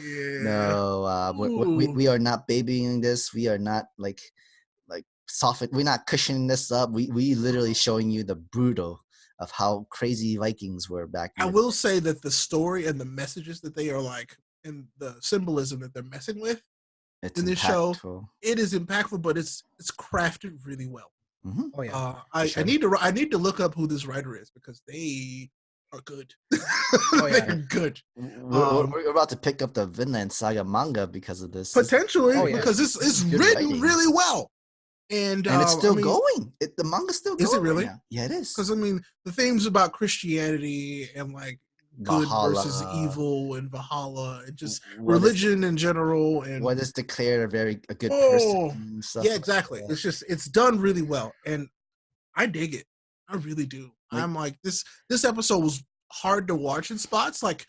we are not babying this. We are not like soften. We're not cushioning this up. We literally showing you the brutal of how crazy Vikings were back. I will say that the story and the messages that they are like, and the symbolism that they're messing with in this show, it is impactful, but it's crafted really well. Mm-hmm. Oh yeah, I need to look up who this writer is because they are good. They're good. We're about to pick up the Vinland Saga manga because of this. Potentially, because it's written really well. And it's still going. The manga's still going. Is it really? Right, yeah, it is. Because the themes about Christianity and like good versus evil and Valhalla and just religion in general and what is declared a good person. And stuff exactly. Like it's done really well, and I dig it. I really do. I'm like this episode was hard to watch in spots. Like,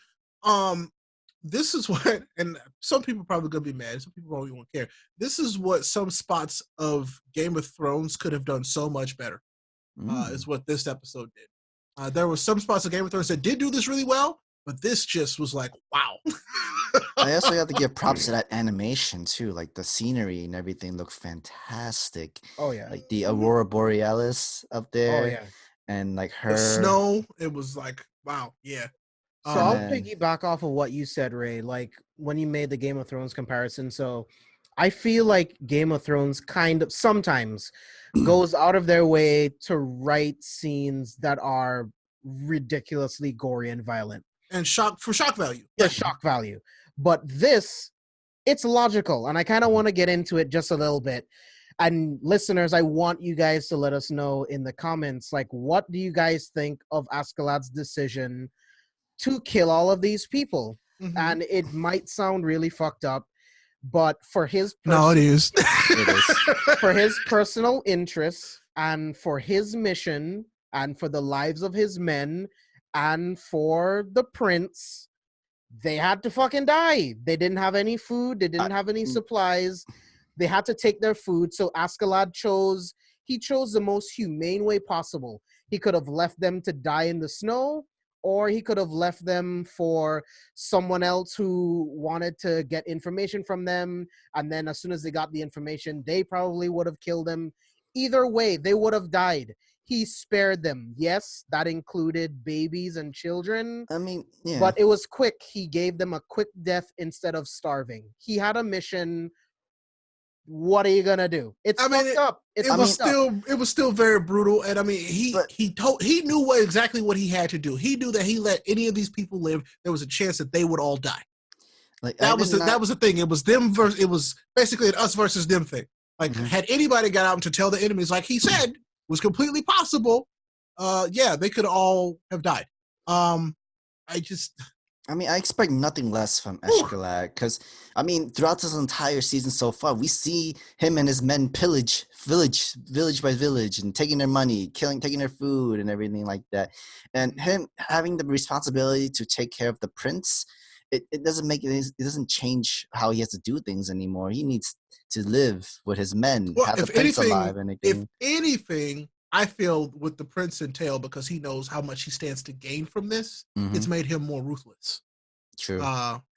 this is what, and some people probably gonna be mad. Some people probably won't care. This is what some spots of Game of Thrones could have done so much better. Is what this episode did. There were some spots of Game of Thrones that did do this really well, but this just was like, wow. I also have to give props to that animation too. Like the scenery and everything looked fantastic. Oh yeah. Like the Aurora Borealis up there. Oh yeah. And like her the snow, it was like, wow, yeah. So I'll piggyback off of what you said, Ray, like when you made the Game of Thrones comparison. So I feel like Game of Thrones kind of sometimes goes out of their way to write scenes that are ridiculously gory and violent. And shock value. Yeah, shock value. But this, it's logical. And I kind of want to get into it just a little bit. And listeners, I want you guys to let us know in the comments, like, what do you guys think of Askeladd's decision to kill all of these people? Mm-hmm. And it might sound really fucked up, but for his it is. For his personal interests and for his mission and for the lives of his men and for the prince, they had to fucking die. They didn't have any food. They didn't have any supplies. They had to take their food. So Askeladd chose the most humane way possible. He could have left them to die in the snow, or he could have left them for someone else who wanted to get information from them. And then as soon as they got the information, they probably would have killed them. Either way, they would have died. He spared them. Yes, that included babies and children. I mean, yeah. But it was quick. He gave them a quick death instead of starving. He had a mission. What are you gonna do? It's fucked up. It was still very brutal, and I mean, he knew exactly what he had to do. He knew that he let any of these people live, there was a chance that they would all die. Like that was the thing. It was them versus. It was basically an us versus them thing. Like had anybody got out to tell the enemies, like he said, was completely possible. They could all have died. I mean, I expect nothing less from Askeladd because, I mean, throughout this entire season so far, we see him and his men pillage village by village and taking their money, taking their food and everything like that. And him having the responsibility to take care of the prince, it doesn't change how he has to do things anymore. He needs to live with his men, have the prince alive and everything. If anything, I feel with the prince entail, because he knows how much he stands to gain from this, it's made him more ruthless. True.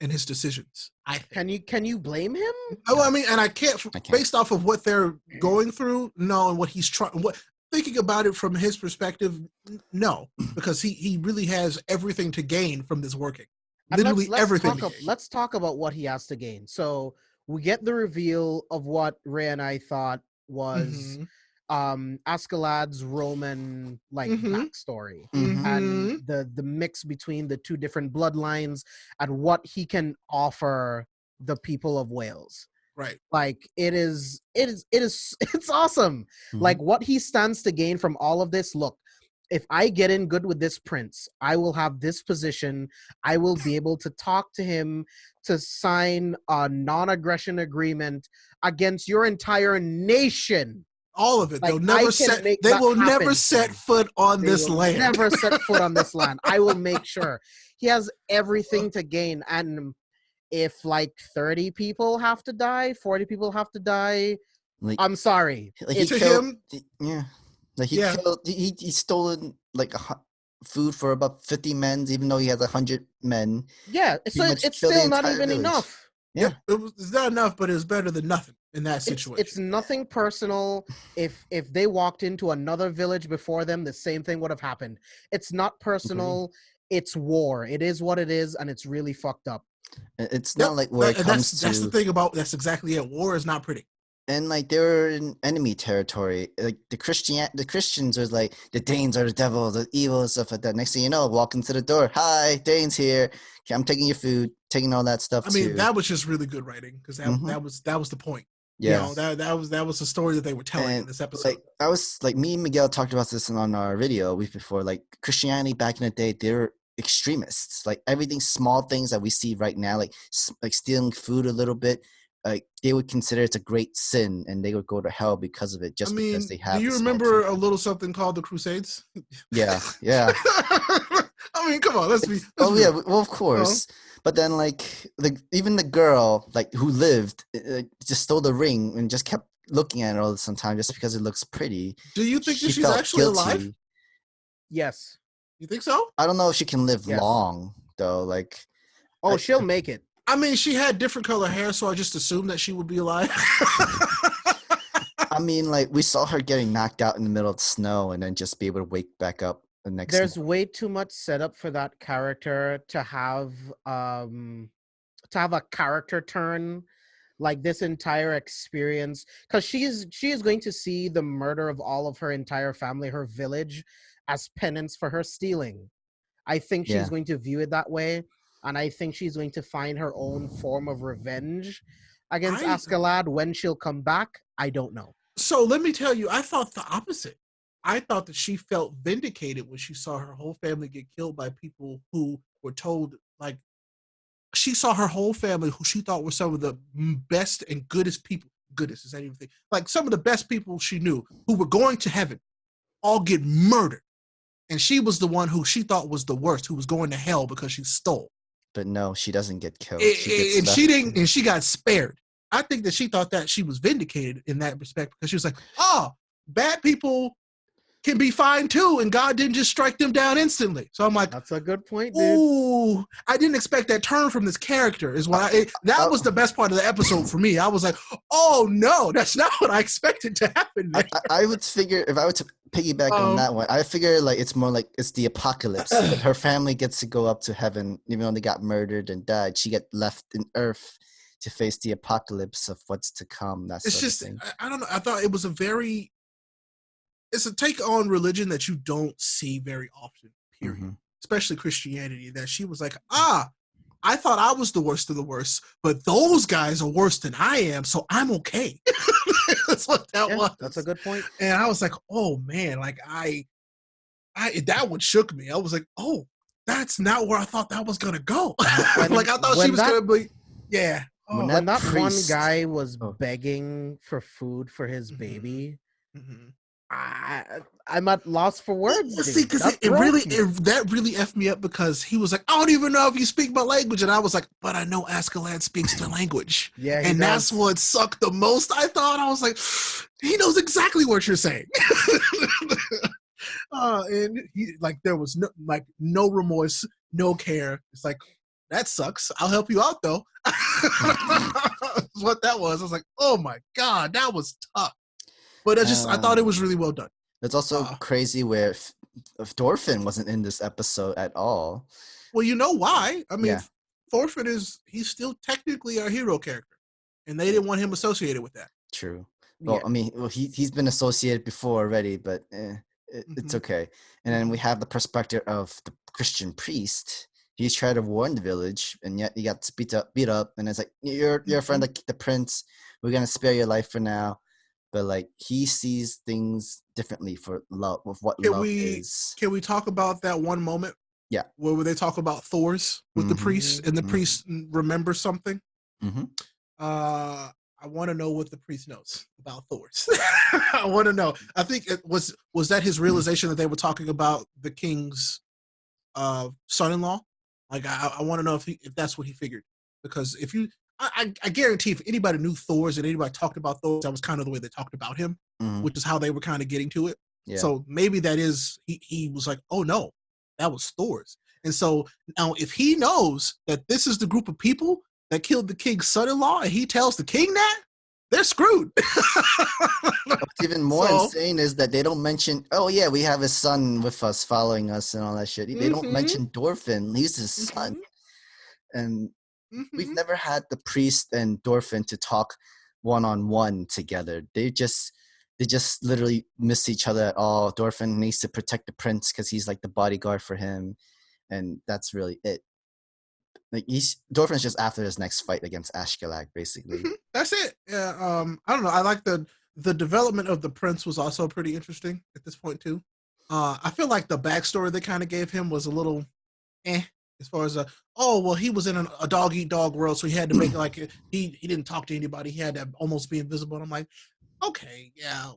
In his decisions. I think. Can you blame him? Oh, I mean, and I can't based off of what they're going through, no, and what he's trying, thinking about it from his perspective, no, because he really has everything to gain from this working. Literally everything. Let's talk about what he has to gain. So we get the reveal of what Ray and I thought was Askeladd's Roman backstory and the mix between the two different bloodlines and what he can offer the people of Wales. Right. Like it's awesome. Like what he stands to gain from all of this. Look, if I get in good with this prince, I will have this position. I will be able to talk to him to sign a non-aggression agreement against your entire nation. All of it. Like, they will never set foot on this land. Never set foot on this land. I will make sure. He has everything to gain. And if like 30 people have to die, 40 people have to die, Like, I'm sorry. like he To killed, him, yeah. Like he Yeah. killed, he stolen like food for about 50 men, even though he has 100 men. Yeah, so Pretty much it's killed the still not entire even village. enough. Yeah. it's not enough, but it's better than nothing in that situation. It's nothing personal. If they walked into another village before them, the same thing would have happened. It's not personal. It's war. It is what it is, and it's really fucked up. It's not like where it comes that's the to, thing about that's exactly it. War is not pretty. and like they were in enemy territory. Like the Christians was like the Danes are the devil, the evil and stuff like that. Next thing you know, walk into the door. Hi, Danes here. Okay, I'm taking your food, taking all that stuff I mean, too. that was just really good writing because that was the point. Yeah. You know, that was the story that they were telling in this episode. Like I was like, me and Miguel talked about this on our video week before. Like Christianity back in the day, they were extremists. Like everything, small things that we see right now, like stealing food a little bit, like they would consider it a great sin, and they would go to hell because of it. Just because they have. Do you remember a little something called the Crusades? Yeah. I mean, come on, let's be. Yeah, well, of course. But then, like even the girl, like who lived, just stole the ring and just kept looking at it all the time, just because it looks pretty. Do you think that she's felt actually alive? Yes. You think so? I don't know if she can live long though. Like, she'll make it. I mean, she had different color hair, so I just assumed that she would be alive. I mean, like we saw her getting knocked out in the middle of the snow and then just be able to wake back up the next. There's way too much setup for that character to have a character turn like this entire experience, because she is going to see the murder of all of her entire family, her village, as penance for her stealing. I think she's going to view it that way, and I think she's going to find her own form of revenge against Askeladd. When she'll come back, I don't know. So let me tell you, I thought the opposite. I thought that she felt vindicated when she saw her whole family get killed by people who were told, like, she saw her whole family who she thought were some of the best and goodest people. Goodness, is that even thing? Like some of the best people she knew who were going to heaven all get murdered. And she was the one who she thought was the worst, who was going to hell because she stole. But no, she doesn't get killed. She got spared. I think that she thought that she was vindicated in that respect because she was like, oh, bad people can be fine too, and God didn't just strike them down instantly. So I'm like, that's a good point, dude. Ooh, I didn't expect that turn from this character. Is what that was the best part of the episode for me. I was like, oh no, that's not what I expected to happen. I would figure, if I were to piggyback on that one, I figure like it's more like it's the apocalypse. Her family gets to go up to heaven, even though they got murdered and died. She get left in Earth to face the apocalypse of what's to come. That's just, I don't know. I thought it was it's a take on religion that you don't see very often, period. Especially Christianity, that she was like, I thought I was the worst of the worst, but those guys are worse than I am, so I'm okay. That's what that was. That's a good point. And I was like, oh man, like that one shook me. I was like, oh, that's not where I thought that was gonna go. Like I thought she was gonna be, yeah. When that one guy was begging for food for his baby, I'm at loss for words. Well, see, because that really effed me up because he was like, I don't even know if you speak my language, and I was like, but I know Askeladd speaks the language. Yeah, and that's what sucked the most. I was like, he knows exactly what you're saying. And he like there was no remorse, no care. It's like, that sucks. I'll help you out though. That's what that was. I was like, oh my god, that was tough. But I thought it was really well done. It's also crazy where Thorfinn wasn't in this episode at all. Well, you know why? I mean, Thorfinn he's still technically our hero character, and they didn't want him associated with that. True. Well, I mean, he's been associated before already, but it's okay. And then we have the perspective of the Christian priest. He's trying to warn the village, and yet he got beat up, and it's like, you're a friend of the prince. We're gonna spare your life for now. But like he sees things differently for love, with what love is. Can we talk about that one moment? Yeah, where they talk about Thor's with the priest, and the priest remembers something. I want to know what the priest knows about Thor's. I want to know. I think it was that his realization that they were talking about the king's son-in-law. Like I want to know if that's what he figured. because if you, I guarantee if anybody knew Thor's and anybody talked about Thor's, that was kind of the way they talked about him, which is how they were kind of getting to it. Yeah. So maybe that is, he was like, oh no, that was Thor's. And so now if he knows that this is the group of people that killed the king's son-in-law and he tells the king that, they're screwed. What's even more insane is that they don't mention, oh yeah, we have his son with us following us and all that shit. They don't mention Dorfin. He's his son. And we've never had the priest and Dorfin to talk one-on-one together. They just literally miss each other at all. Dorfin needs to protect the prince because he's like the bodyguard for him. And that's really it. Like Dorfin's just after his next fight against Ashkelak, basically. That's it. Yeah. I don't know. I like the development of the prince was also pretty interesting at this point too. I feel like the backstory they kind of gave him was a little as far as he was in a dog eat dog world, so he had to make like he didn't talk to anybody. He had to almost be invisible. And I'm like, okay, yeah,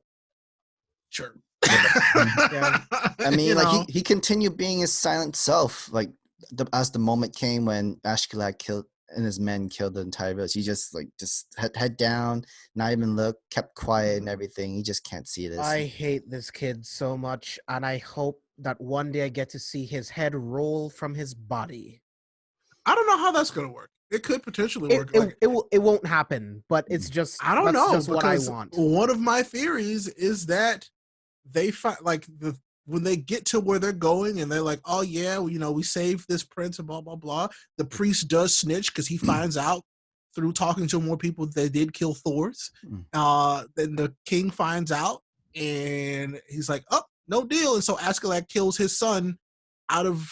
sure. Yeah. I mean, like he continued being his silent self, like. As the moment came when Ashkelak killed and his men killed the entire village, he just head down, not even look, kept quiet and everything. He just can't see this. I hate this kid so much, and I hope that one day I get to see his head roll from his body. I don't know how that's gonna work. It could potentially work. It won't happen, but it's just I don't know. Just what I want. One of my theories is that they find when they get to where they're going and they're like, oh yeah, we saved this prince and blah, blah, blah. The priest does snitch because he finds out through talking to more people that they did kill Thor's. Then the king finds out and he's like, oh, no deal. And so Ashkelak kills his son out of,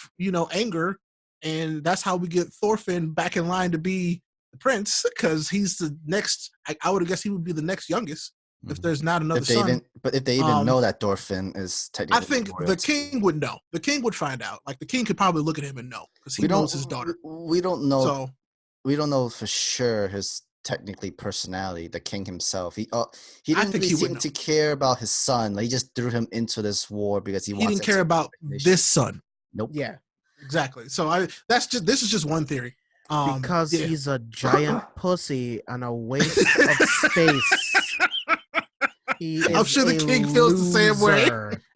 anger. And that's how we get Thorfinn back in line to be the prince because he's the next, I would guess he would be the next youngest. If there's not another son. But if they even know that Dorfin is technically, I think the king would know. The king would find out. Like the king could probably look at him and know because he knows his daughter. We don't know. So we don't know for sure his technically personality. The king himself. He didn't really seem to care about his son. Like, he just threw him into this war because he didn't care about this son. Nope. Yeah. Exactly. So this is just one theory. Because he's a giant pussy and a waste of space. I'm sure the king feels the same way.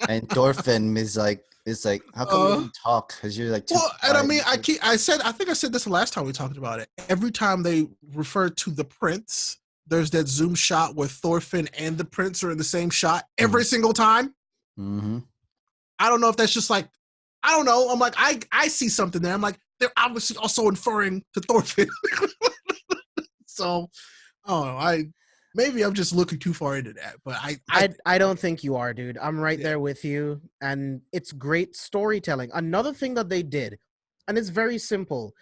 And Dorfin is like, how come you don't talk? Because you're like, and I mean, I think I said this the last time we talked about it. Every time they refer to the prince, there's that zoom shot where Thorfinn and the prince are in the same shot every single time. Mm-hmm. I don't know if that's just like, I don't know. I'm like, I see something there. I'm like, they're obviously also inferring to Thorfinn. So, maybe I'm just looking too far into that, but I don't think you are, dude. I'm right there with you, and it's great storytelling. Another thing that they did, and it's very simple,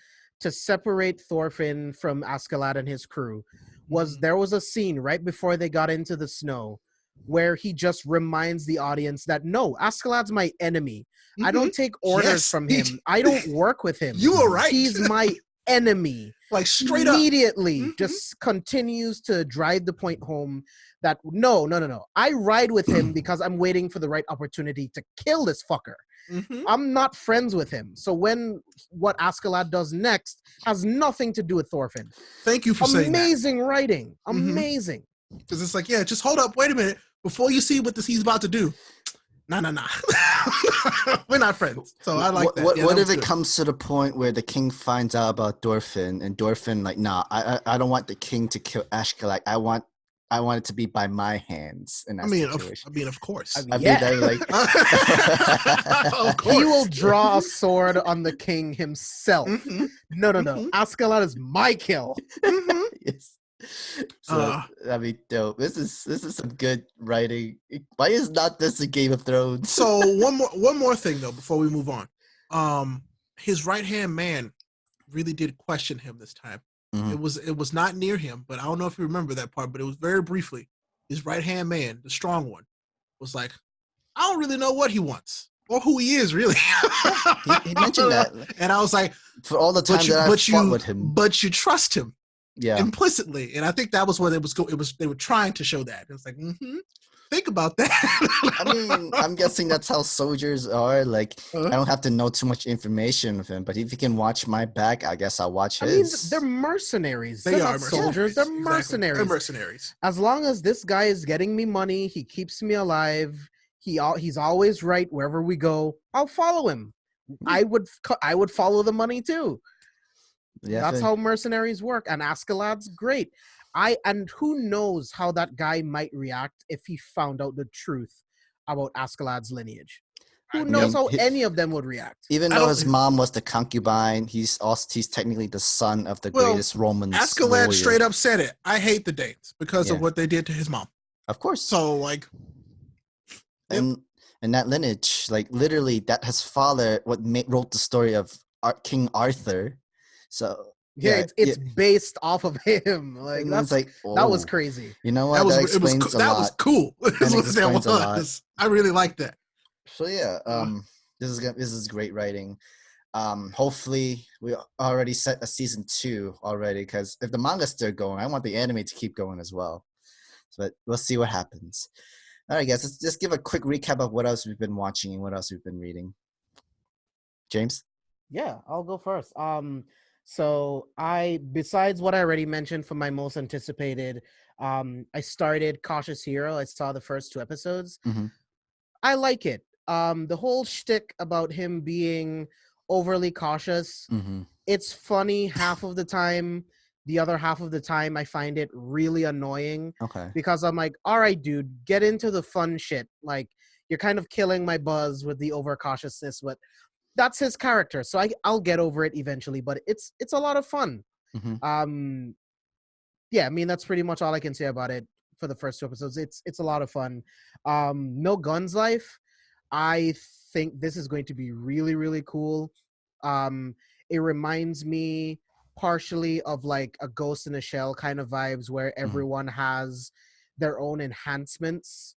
to separate Thorfinn from Askeladd and his crew, was there was a scene right before they got into the snow where he just reminds the audience that, no, Askeladd's my enemy. I don't take orders from him. I don't work with him. You are right. He's my enemy. Like straight immediately up. Just continues to drive the point home that no. I ride with him because I'm waiting for the right opportunity to kill this fucker. I'm not friends with him. So what Askeladd does next has nothing to do with Thorfinn. Thank you for saying that. Amazing writing. Amazing. Because it's like, yeah, just hold up, wait a minute. Before you see what he's about to do. Nah. We're not friends. So I like that. What if it comes to the point where the king finds out about Dorfin and Dorfin like, nah, I don't want the king to kill Ashkelak. I want it to be by my hands. In that situation. Of course. Of course. He will draw a sword on the king himself. No. Askeladd is my kill. Yes. So I mean, dope. This is some good writing. Why is not this a Game of Thrones? So one more thing though before we move on. His right hand man really did question him this time. It was not near him, but I don't know if you remember that part, but it was very briefly. His right hand man, the strong one, was like, I don't really know what he wants or who he is really. he mentioned that, and I was like, for all the time I fought with him, but you trust him. Yeah, implicitly, and I think that was what they were trying to show that. It was like, think about that. I mean, I'm guessing that's how soldiers are. Like, I don't have to know too much information of him, but if you can watch my back, I guess I'll watch his. I mean, they're mercenaries. They're not soldiers. They're mercenaries. Exactly. They're mercenaries. As long as this guy is getting me money, he keeps me alive. He's always right wherever we go. I'll follow him. I would follow the money too. Yeah, that's how mercenaries work. And Askeladd's great. And who knows how that guy might react if he found out the truth about Askeladd's lineage. Who knows how any of them would react? Even though his mom was the concubine, he's technically the son of the greatest Roman. Askeladd straight up said it. I hate the Danes because of what they did to his mom. Of course. So like, and that lineage, like literally, that his father wrote the story of King Arthur. So it's based off of him. Like that was crazy. You know what? That explains a lot. That was cool. That was. I really like that. So this is great writing. Hopefully we already set a season 2 already, because if the manga's still going, I want the anime to keep going as well. But we'll see what happens. All right, guys, let's just give a quick recap of what else we've been watching and what else we've been reading. James? Yeah, I'll go first. So besides what I already mentioned for my most anticipated, I started Cautious Hero. I saw the first 2 episodes. Mm-hmm. I like it. The whole shtick about him being overly cautious, it's funny half of the time. The other half of the time, I find it really annoying. Okay. Because I'm like, all right, dude, get into the fun shit. Like, you're kind of killing my buzz with the overcautiousness, but that's his character. So I'll get over it eventually, but it's a lot of fun. Mm-hmm. Yeah, I mean, that's pretty much all I can say about it for the first 2 episodes. It's a lot of fun. No Guns Life. I think this is going to be really, really cool. It reminds me partially of like a Ghost in a Shell kind of vibes, where everyone has their own enhancements,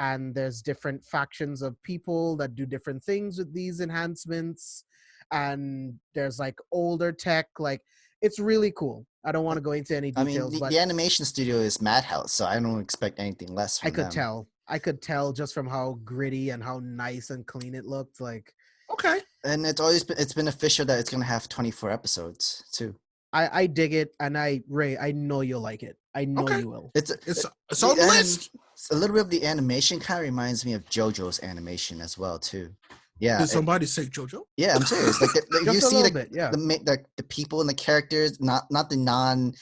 and there's different factions of people that do different things with these enhancements, and there's like older tech. Like, it's really cool. I don't want to go into any details. I mean, the animation studio is Madhouse, so I don't expect anything less from them. I could tell just from how gritty and how nice and clean it looked. Like, okay. And it's been official that it's gonna have 24 episodes too. I dig it, and Ray, I know you'll like it. I know you will. It's on the list. A little bit of the animation kind of reminds me of JoJo's animation as well too. Yeah. Did somebody say JoJo? Yeah, I'm serious. Like you see the people and the characters, not the non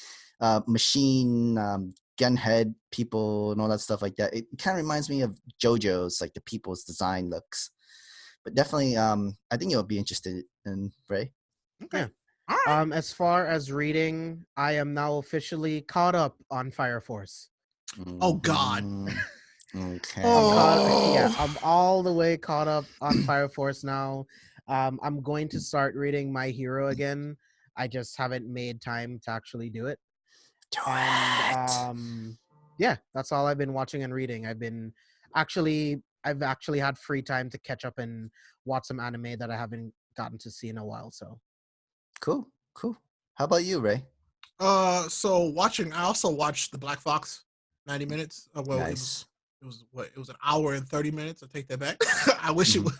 machine gunhead people and all that stuff like that. It kind of reminds me of JoJo's, like the people's design looks. But definitely, I think you'll be interested in Ray. Okay. Yeah. All right. As far as reading, I am now officially caught up on Fire Force. Oh God. Okay. I'm all the way caught up on Fire Force now. I'm going to start reading My Hero again. I just haven't made time to actually do it. Yeah, that's all I've been watching and reading. I've actually had free time to catch up and watch some anime that I haven't gotten to see in a while. So cool. How about you, Ray? So I also watched the Black Fox 90 minutes. Well, nice. It was an hour and 30 minutes. I take that back. I wish it was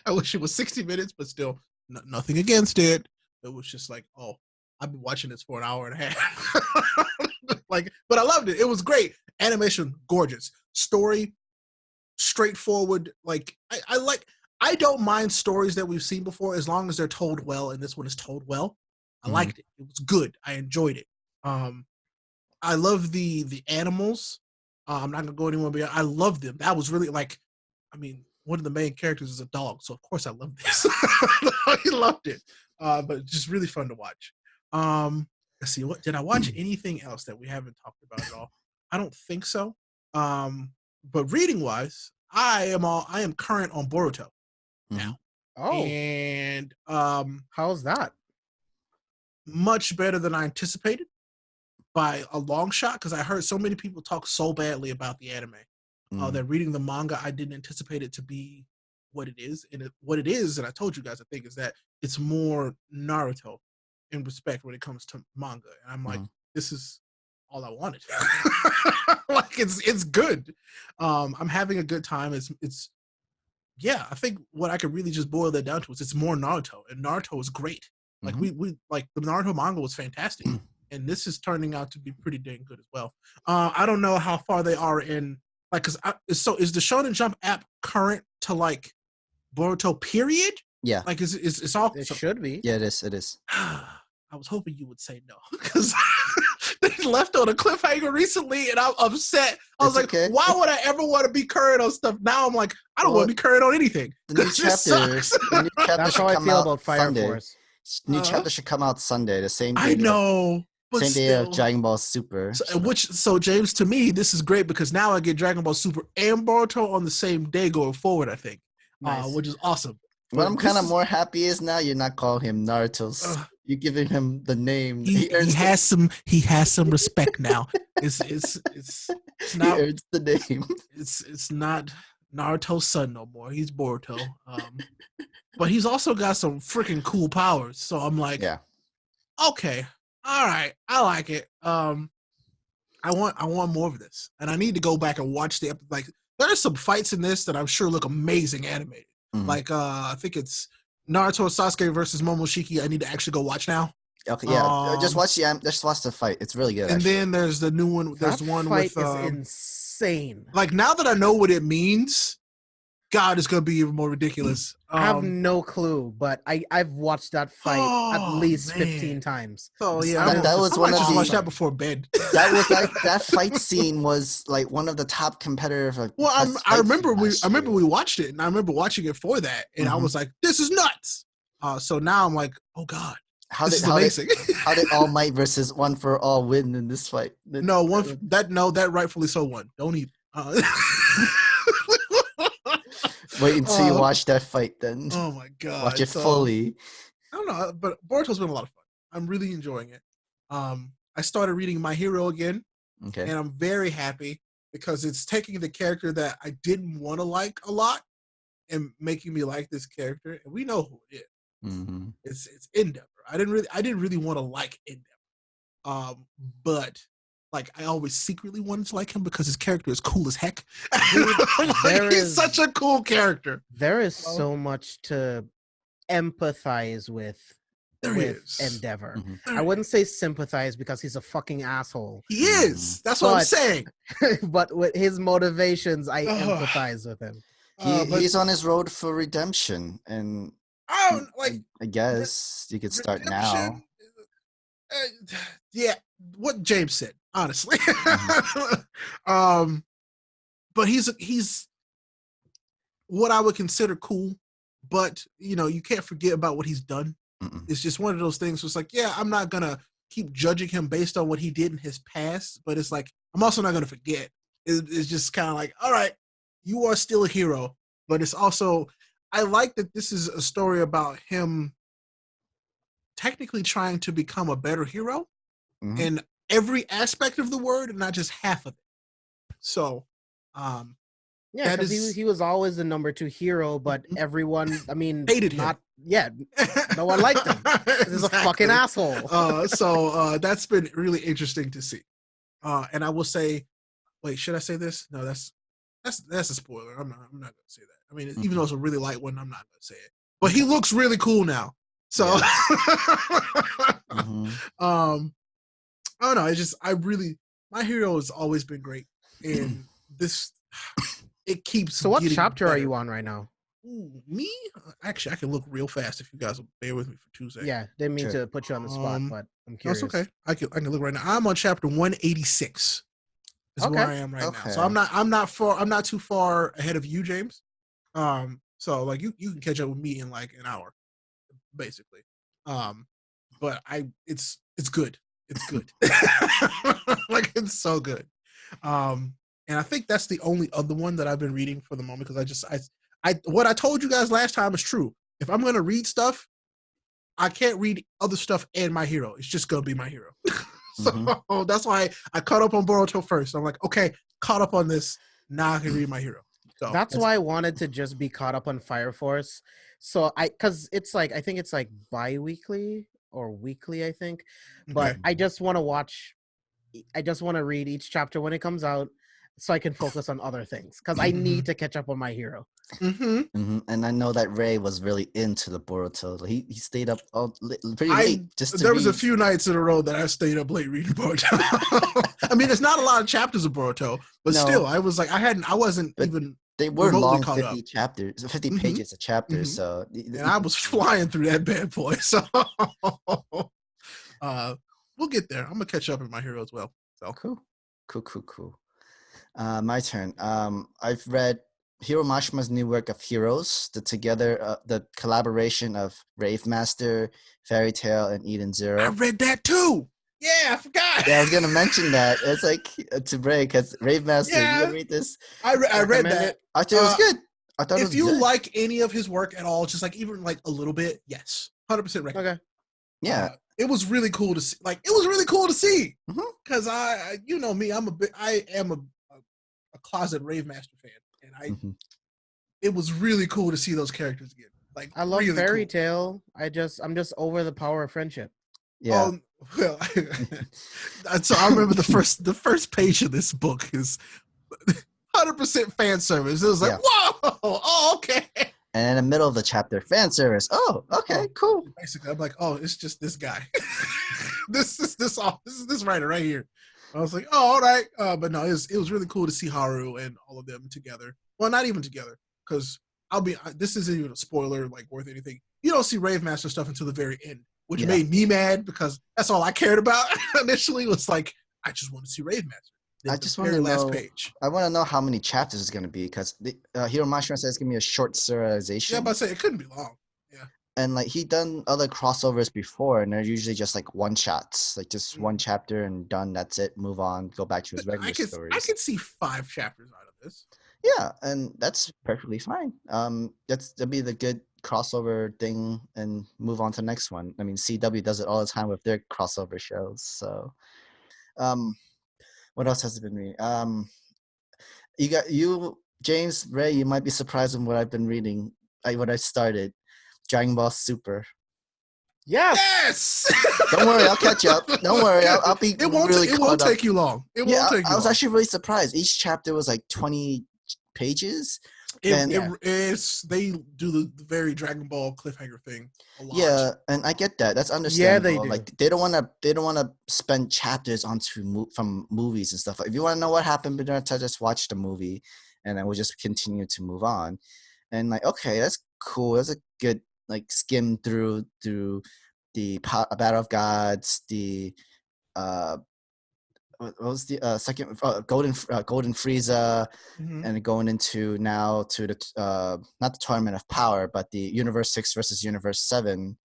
I wish it was 60 minutes, but still nothing against it. It was just like, oh, I've been watching this for an hour and a half. But I loved it. It was great. Animation, gorgeous. Story, straightforward. Like, I don't mind stories that we've seen before as long as they're told well, and this one is told well. I liked it. It was good. I enjoyed it. I love the animals. I'm not gonna go anywhere beyond. I love them. That was really one of the main characters is a dog, so of course I love this. I loved it. But just really fun to watch. Let's see. What did I watch? Anything else that we haven't talked about at all? I don't think so. But reading wise, I am current on Boruto now. Oh, and how's that? Much better than I anticipated by a long shot, because I heard so many people talk so badly about the anime. That reading the manga, I didn't anticipate it to be what it is. And what it is, and I told you guys, I think, is that it's more Naruto in respect when it comes to manga. And I'm like, this is all I wanted. Like it's good. I'm having a good time. It's yeah, I think what I could really just boil that down to is it's more Naruto, and Naruto is great. Like we like the Naruto manga was fantastic, and this is turning out to be pretty dang good as well. I don't know how far they are in like is the Shonen Jump app current to like Boruto period? Yeah. Like it's all It should be. Yeah, it is. I was hoping you would say no because they left on a cliffhanger recently, and I'm upset. I was like, okay. why would I ever want to be current on stuff? Now I'm like, I don't want to be current on anything. The new chapter That's how I feel about Fire Sunday. Force. New chapter should come out Sunday, the same day. I know. But same day of Dragon Ball Super. So James, to me, this is great because now I get Dragon Ball Super and Boruto on the same day going forward, I think. Nice. Which is awesome. What I'm kind of more happy is now you're not calling him Naruto. You're giving him the name. He has some respect now. It's not, he earns the name. It's not Naruto's son no more. He's Boruto. But he's also got some freaking cool powers. So I'm like, yeah, okay, all right, I like it. I want more of this, and I need to go back and watch the like. There are some fights in this that I'm sure look amazing animated. Like I think it's Naruto Sasuke versus Momoshiki. I need to actually go watch now. Okay, yeah, just watch the fight. It's really good. And actually. then there's the new one. There's that one fight with is insane. Like now that I know what it means, God, it's gonna be even more ridiculous. I have no clue, but I've watched that fight at least 15 times. Oh yeah, that was one of just the. watch that before bed. That was like that fight scene was like one of the top competitive. Like, well, I remember we watched it, and I remember watching it for that, and I was like, "This is nuts." So now I'm like, "Oh God, this is amazing." How did All Might versus One for All win in this fight? That rightfully so won. Don't even. Wait until you watch that fight, then. Oh my God! Watch it fully. I don't know, but Boruto's been a lot of fun. I'm really enjoying it. I started reading My Hero again, and I'm very happy because it's taking the character that I didn't want to like a lot and making me like this character. And we know who it is. It's Endeavor. I didn't really want to like Endeavor, but like I always secretly wanted to like him because his character is cool as heck. He's such a cool character. There is so much to empathize with Endeavor. I wouldn't say sympathize because he's a fucking asshole. He is. That's what I'm saying. But with his motivations, I empathize with him. He's on his road for redemption, and I guess you could start now. Yeah, what James said, honestly. But he's what I would consider cool, but you can't forget about what he's done. It's just one of those things. It's like, yeah, I'm not gonna keep judging him based on what he did in his past, but it's like I'm also not gonna forget. It's just kind of like, all right, you are still a hero, but it's also I like that this is a story about him technically trying to become a better hero in every aspect of the word and not just half of it. So, yeah, because he was always the number 2 hero, but everyone, hated him. Yeah, no one liked him. He's a fucking asshole. So that's been really interesting to see. And I will say, wait, should I say this? No, that's a spoiler. I'm not gonna say that. I mean, even though it's a really light one, I'm not gonna say it. But he looks really cool now. So, oh no, it's just My Hero has always been great, and it keeps. So, what chapter better. are you on right now? Ooh, me? Actually, I can look real fast if you guys will bear with me for 2 seconds. Yeah, didn't mean to put you on the spot, but I'm curious. That's okay. I can look right now. I'm on chapter 186. Is where I am right now. So I'm not too far ahead of you, James. So like you can catch up with me in like an hour, basically. But it's good. It's good. Like it's so good. And I think that's the only other one that I've been reading for the moment because what I told you guys last time is true. If I'm gonna read stuff, I can't read other stuff and My Hero. It's just gonna be My Hero. So that's why I caught up on Boruto first. I'm like, okay, caught up on this. Now I can read My Hero. So that's why I wanted to just be caught up on Fire Force. So because it's like I think it's like bi-weekly or weekly, I think. But I just want to watch I just want to read each chapter when it comes out so I can focus on other things because I need to catch up on My Hero. And I know that Ray was really into the Boruto. He stayed up pretty late just to There read. was a few nights in a row that I stayed up late reading Boruto. I mean, it's not a lot of chapters of Boruto, but still, I was like, I wasn't even. They were long, caught 50 up. chapters, 50 pages a chapter. So, and I was flying through that bad boy. So, we'll get there. I'm gonna catch up in My Hero as well. So cool. My turn. I've read Hiro Mashima's new work of Heroes, the collaboration of Rave Master, Fairy Tail, and Eden Zero. I read that too. Yeah, I forgot. Yeah, I was gonna mention that. It's like to break because Rave Master. Yeah. You read this? I read that. I thought it was good. I thought it was good. If you like any of his work at all, just like even like a little bit, yes, 100% recommend. Okay. Yeah, it was really cool to see. Like it was really cool to see because I you know me, I am a closet Rave Master fan, and it was really cool to see those characters again. Like I love really Fairy cool. Tail. I'm just over the power of friendship. Yeah. Well, so I remember the first page of this book is 100% fan service. It was like, whoa, oh, okay. And in the middle of the chapter, fan service. Oh, okay, cool. Basically, I'm like, oh, it's just this guy. this is this writer right here. I was like, oh, all right. But no, it was really cool to see Haru and all of them together. Well, not even together, because this isn't even a spoiler, like worth anything. You don't see Rave Master stuff until the very end, which made me mad because that's all I cared about initially was like, I just want to see Rave Master. I just want to know. Page. I want to know how many chapters it's going to be because Hiro Mashima says it's going to be a short serialization. Yeah, but I say it couldn't be long. Yeah. And like he done other crossovers before, and they're usually just like one shots, like just one chapter and done. That's it. Move on. Go back to his regular stories. I could see 5 chapters out of this. Yeah, and that's perfectly that'll be the good crossover thing, and move on to the next one. I mean, CW does it all the time with their crossover shows. So, what else has it been reading? James Ray. You might be surprised with what I've been reading. What I started, Dragon Ball Super. Yes. Don't worry, I'll catch up. Don't worry, I'll be It won't take you long. It won't take you long. I was actually really surprised. Each chapter was like 20 pages. They do the very Dragon Ball cliffhanger thing a lot. Yeah, and I get that. That's understandable. Yeah, they do. Like they don't want to spend chapters from movies and stuff. Like, if you want to know what happened, we're gonna just watch the movie, and then we'll just continue to move on. And like, okay, that's cool. That's a good like skim through the Battle of Gods, the what was the second Golden Frieza, and going into now to the not the Tournament of Power, but the Universe 6 versus Universe 7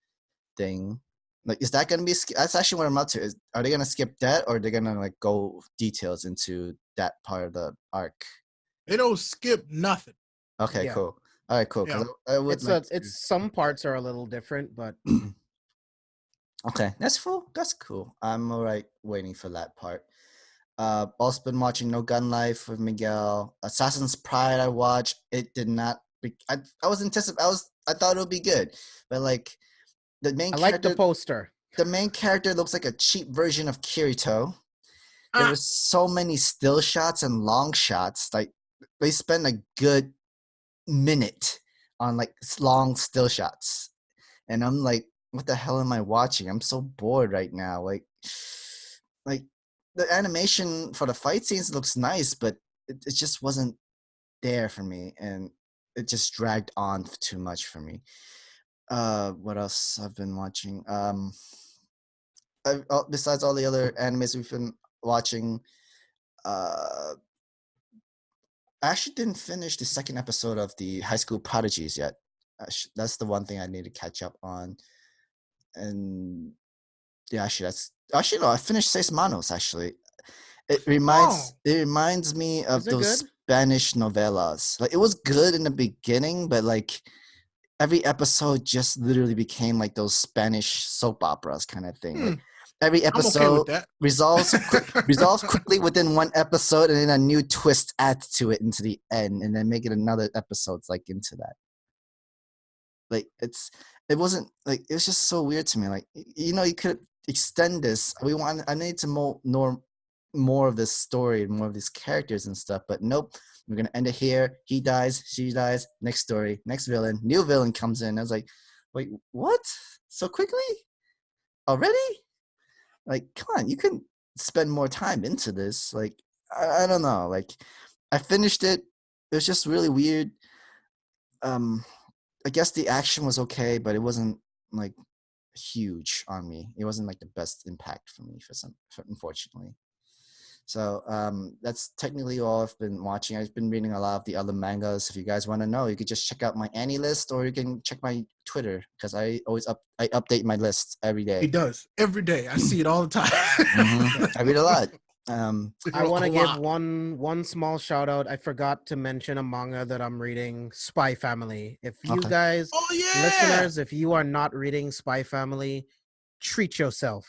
thing. Like, is that going to be? That's actually what I'm up to. Are they going to skip that, or are they going to like go details into that part of the arc? They don't skip nothing. Okay, cool. All right, cool. Yeah. It's some parts are a little different, but okay, that's cool. That's cool. I'm all right waiting for that part. Also been watching No Gun Life with Miguel. Assassin's Pride I watched. It did not. I thought it would be good, but like the main character. I like the poster. The main character looks like a cheap version of Kirito. There were so many still shots and long shots. Like they spend a good minute on like long still shots, and I'm like, what the hell am I watching? I'm so bored right now. Like the animation for the fight scenes looks nice, but it just wasn't there for me, and it just dragged on too much for me. What else I've been watching? Besides all the other animes we've been watching, I actually didn't finish the second episode of the High School Prodigies yet. That's the one thing I need to catch up on. And yeah, no, I finished Seis Manos actually. It reminds me of those Spanish novellas. Like it was good in the beginning, but like every episode just literally became like those Spanish soap operas kind of thing. Like, every episode resolves quickly within one episode, and then a new twist adds to it into the end, and then make it another episode like into that. Like it wasn't like it was just so weird to me. Like, you know, you could extend this. I need to more more of this story, more of these characters and stuff. But nope, we're gonna end it here. He dies, she dies. Next story, next villain, new villain comes in. I was like, wait, what? So quickly? Already? Like, come on, you can spend more time into this. Like, I don't know. Like, I finished it. It was just really weird. I guess the action was okay, but it wasn't like huge on me. It wasn't like the best impact for me unfortunately. So that's technically all I've been watching. I've been reading a lot of the other mangas. If you guys want to know, you could just check out my Annie list, or you can check my Twitter because I always I update my list every day. He does every day. I see it all the time. I read a lot. I want to give one small shout out. I forgot to mention a manga that I'm reading, Spy Family. If you guys, listeners, if you are not reading Spy Family, treat yourself.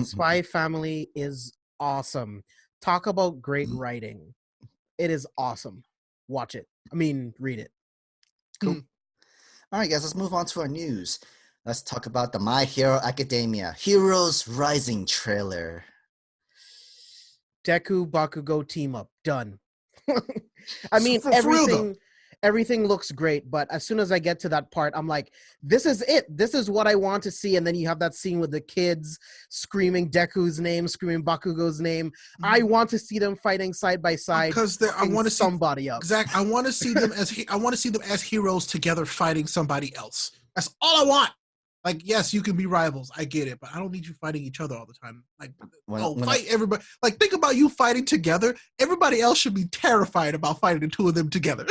Spy Family is awesome. Talk about great writing. It is awesome. Watch it. I mean, read it. Cool. All right, guys, let's move on to our news. Let's talk about the My Hero Academia Heroes Rising trailer. Deku Bakugo team up. Done. I mean, everything looks great, but as soon as I get to that part, I'm like, this is it. This is what I want to see. And then you have that scene with the kids screaming Deku's name, screaming Bakugo's name. I want to see them fighting side by side. Because I want to see somebody up. Exactly. I want to see them as heroes together fighting somebody else. That's all I want. Like, yes, you can be rivals. I get it, but I don't need you fighting each other all the time. Like, fight everybody. Like, think about you fighting together. Everybody else should be terrified about fighting the two of them together.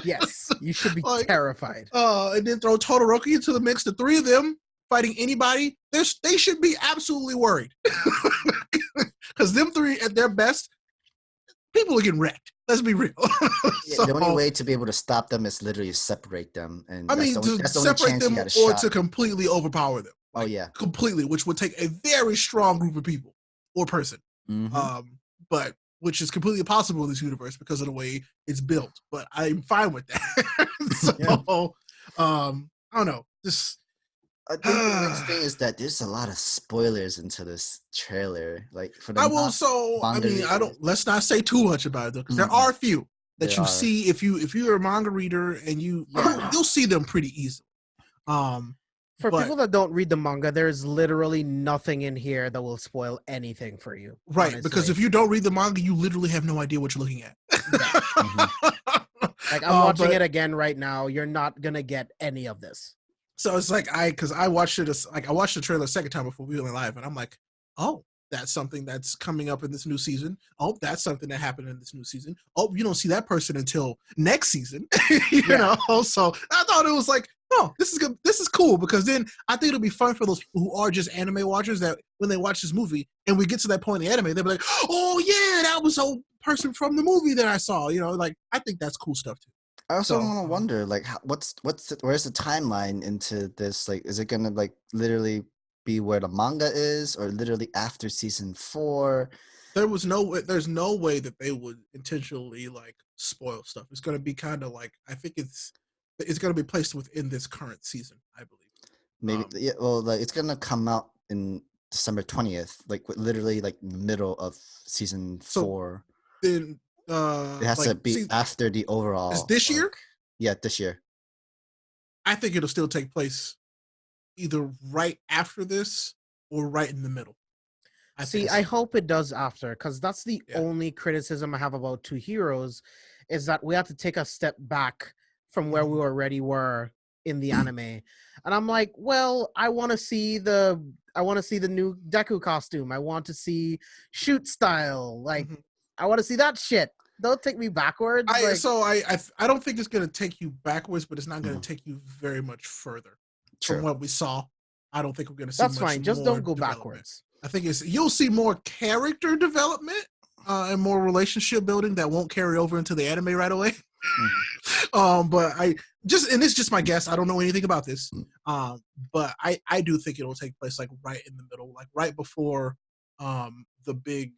Yes, you should be terrified. And then throw Todoroki into the mix. The three of them fighting anybody, they should be absolutely worried. Because them three at their best, people are getting wrecked. Let's be real. The only way to be able to stop them is literally separate them. And to separate them or to completely overpower them. Completely, which would take a very strong group of people or person. But which is completely possible in this universe because of the way it's built. But I'm fine with that. I don't know. I think the next thing is that there's a lot of spoilers into this trailer. Like for the let's not say too much about it though, because there are a few that see if you're a manga reader and you'll see them pretty easily. For people that don't read the manga, there's literally nothing in here that will spoil anything for you. Right, honestly. Because if you don't read the manga, you literally have no idea what you're looking at. Like I'm watching it again right now. You're not gonna get any of this. So it's like I watched it I watched the trailer a second time before we went live, and I'm like, oh, that's something that's coming up in this new season. Oh, that's something that happened in this new season. Oh, you don't see that person until next season. you know. So I thought it was like, oh, this is good. This is cool because then I think it'll be fun for those people who are just anime watchers that when they watch this movie and we get to that point in the anime, they'll be like, oh yeah, that was a person from the movie that I saw. You know, like I think that's cool stuff too. I also want to wonder, like, where's the timeline into this? Like, is it gonna like literally be where the manga is, or literally after season 4? There's no way that they would intentionally like spoil stuff. It's gonna be kind of like I think it's gonna be placed within this current season, I believe. Maybe like it's gonna come out in December 20th, like literally like middle of season 4. Then. It has to be after the overall. Is this year? Yeah, this year. I think it'll still take place either right after this or right in the middle. I hope it does after, because that's the only criticism I have about Two Heroes, is that we have to take a step back from where we already were in the anime. And I'm like, well, I want to see the new Deku costume. I want to see shoot style. Like, I want to see that shit. Don't take me backwards. I don't think it's gonna take you backwards, but it's not gonna take you very much further from what we saw. I don't think we're gonna see. That's fine. Just don't go backwards. I think you'll see more character development and more relationship building that won't carry over into the anime right away. But it's just my guess. I don't know anything about this. But I do think it'll take place like right in the middle, like right before the big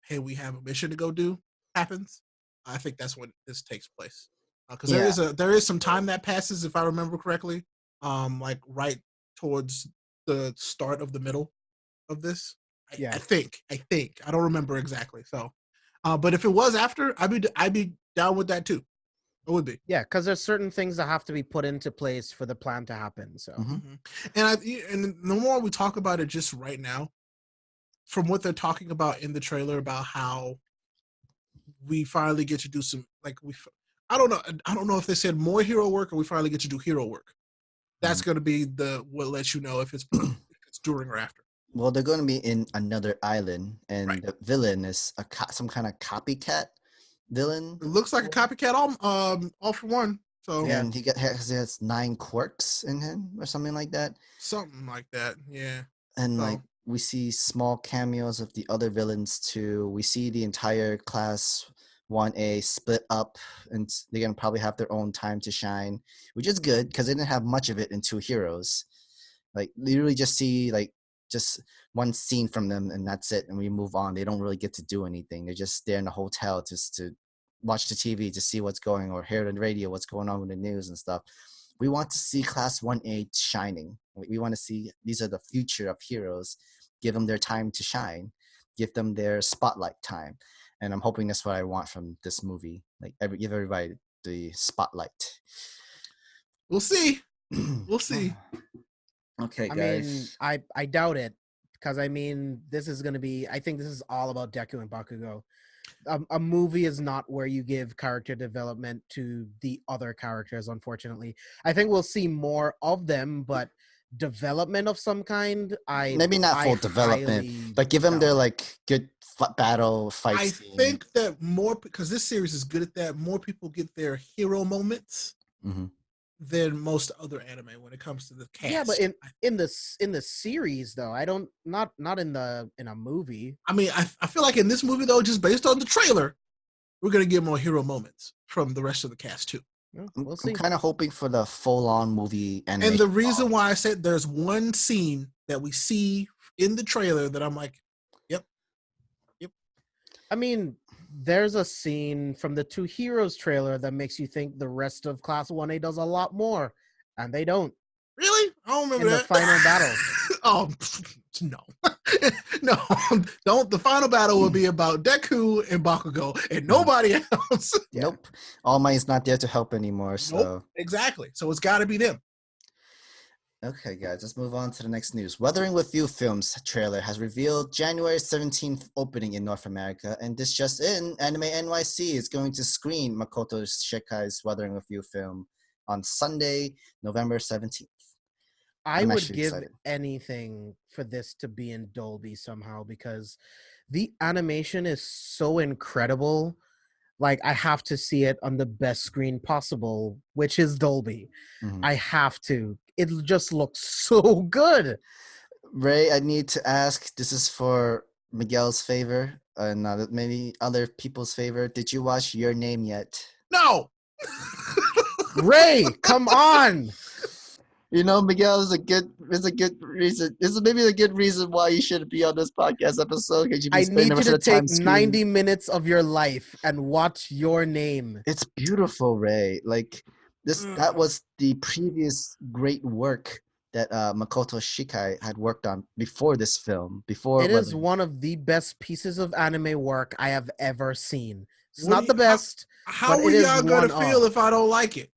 hey, we have a mission to go do happens. I think that's when this takes place because there is some time that passes, if I remember correctly, like right towards the start of the middle of this. I think. I don't remember exactly. So, but if it was after, I'd be down with that too. It would be. Yeah, because there's certain things that have to be put into place for the plan to happen. So, And the more we talk about it just right now, from what they're talking about in the trailer about how we finally get to do some I don't know if they said more hero work or we finally get to do hero work. That's going to be what lets you know if it's during or after. Well, they're going to be in another island, and Right. the villain is some kind of copycat villain. It looks like a copycat all for one. So and he has 9 quirks in him or something like that. Something like that, yeah. And like we see small cameos of the other villains too. We see the entire class 1A split up, and they're gonna probably have their own time to shine, which is good because they didn't have much of it in Two Heroes. Like literally just see like just one scene from them and that's it, and we move on. They don't really get to do anything. They're just there in the hotel just to watch the TV to see what's going or hear on the radio what's going on with the news and stuff. We want to see Class 1A shining. We want to see these are the future of heroes. Give them their time to shine. Give them their spotlight time. And I'm hoping that's what I want from this movie. Like give everybody the spotlight. We'll see. We'll see. Okay, guys. I mean, I doubt it because I mean, this is going to be. I think this is all about Deku and Bakugo. A movie is not where you give character development to the other characters. Unfortunately, I think we'll see more of them, but development of some kind. Maybe not full development, but give them their like good battle fight. I think that more because this series is good at that. More people get their hero moments. Than most other anime when it comes to the cast. Yeah, but in the series though, I don't not in a movie. I mean, I feel like in this movie though, just based on the trailer, we're gonna get more hero moments from the rest of the cast too. We'll see. I'm kind of hoping for the full-on movie anime. And the reason why I said there's one scene that we see in the trailer that I'm like, yep. I mean, there's a scene from the Two Heroes trailer that makes you think the rest of Class 1A does a lot more, and they don't. Really? I don't remember in that. The final battle. Oh, no. No, don't. The final battle will be about Deku and Bakugo and nobody else. Nope. All Might is not there to help anymore, so. Nope, exactly. So it's got to be them. Okay, guys, let's move on to the next news. Weathering with You Films trailer has revealed January 17th opening in North America, and this just in, Anime NYC is going to screen Makoto Shinkai's Weathering with You film on Sunday, November 17th. I would give anything for this to be in Dolby somehow because the animation is so incredible. Like, I have to see it on the best screen possible, which is Dolby. I have to. It just looks so good. Ray, I need to ask, this is for Miguel's favor and maybe other people's favor. Did you watch Your Name yet? No! Ray, come on! You know, Miguel is a good reason. This is maybe a good reason why you should be on this podcast episode. I need you to take 90 minutes of your life and watch Your Name. It's beautiful, Ray. Like that was the previous great work that Makoto Shinkai had worked on before this film. It is one of the best pieces of anime work I have ever seen. It's not the best. How are y'all gonna feel if I don't like it?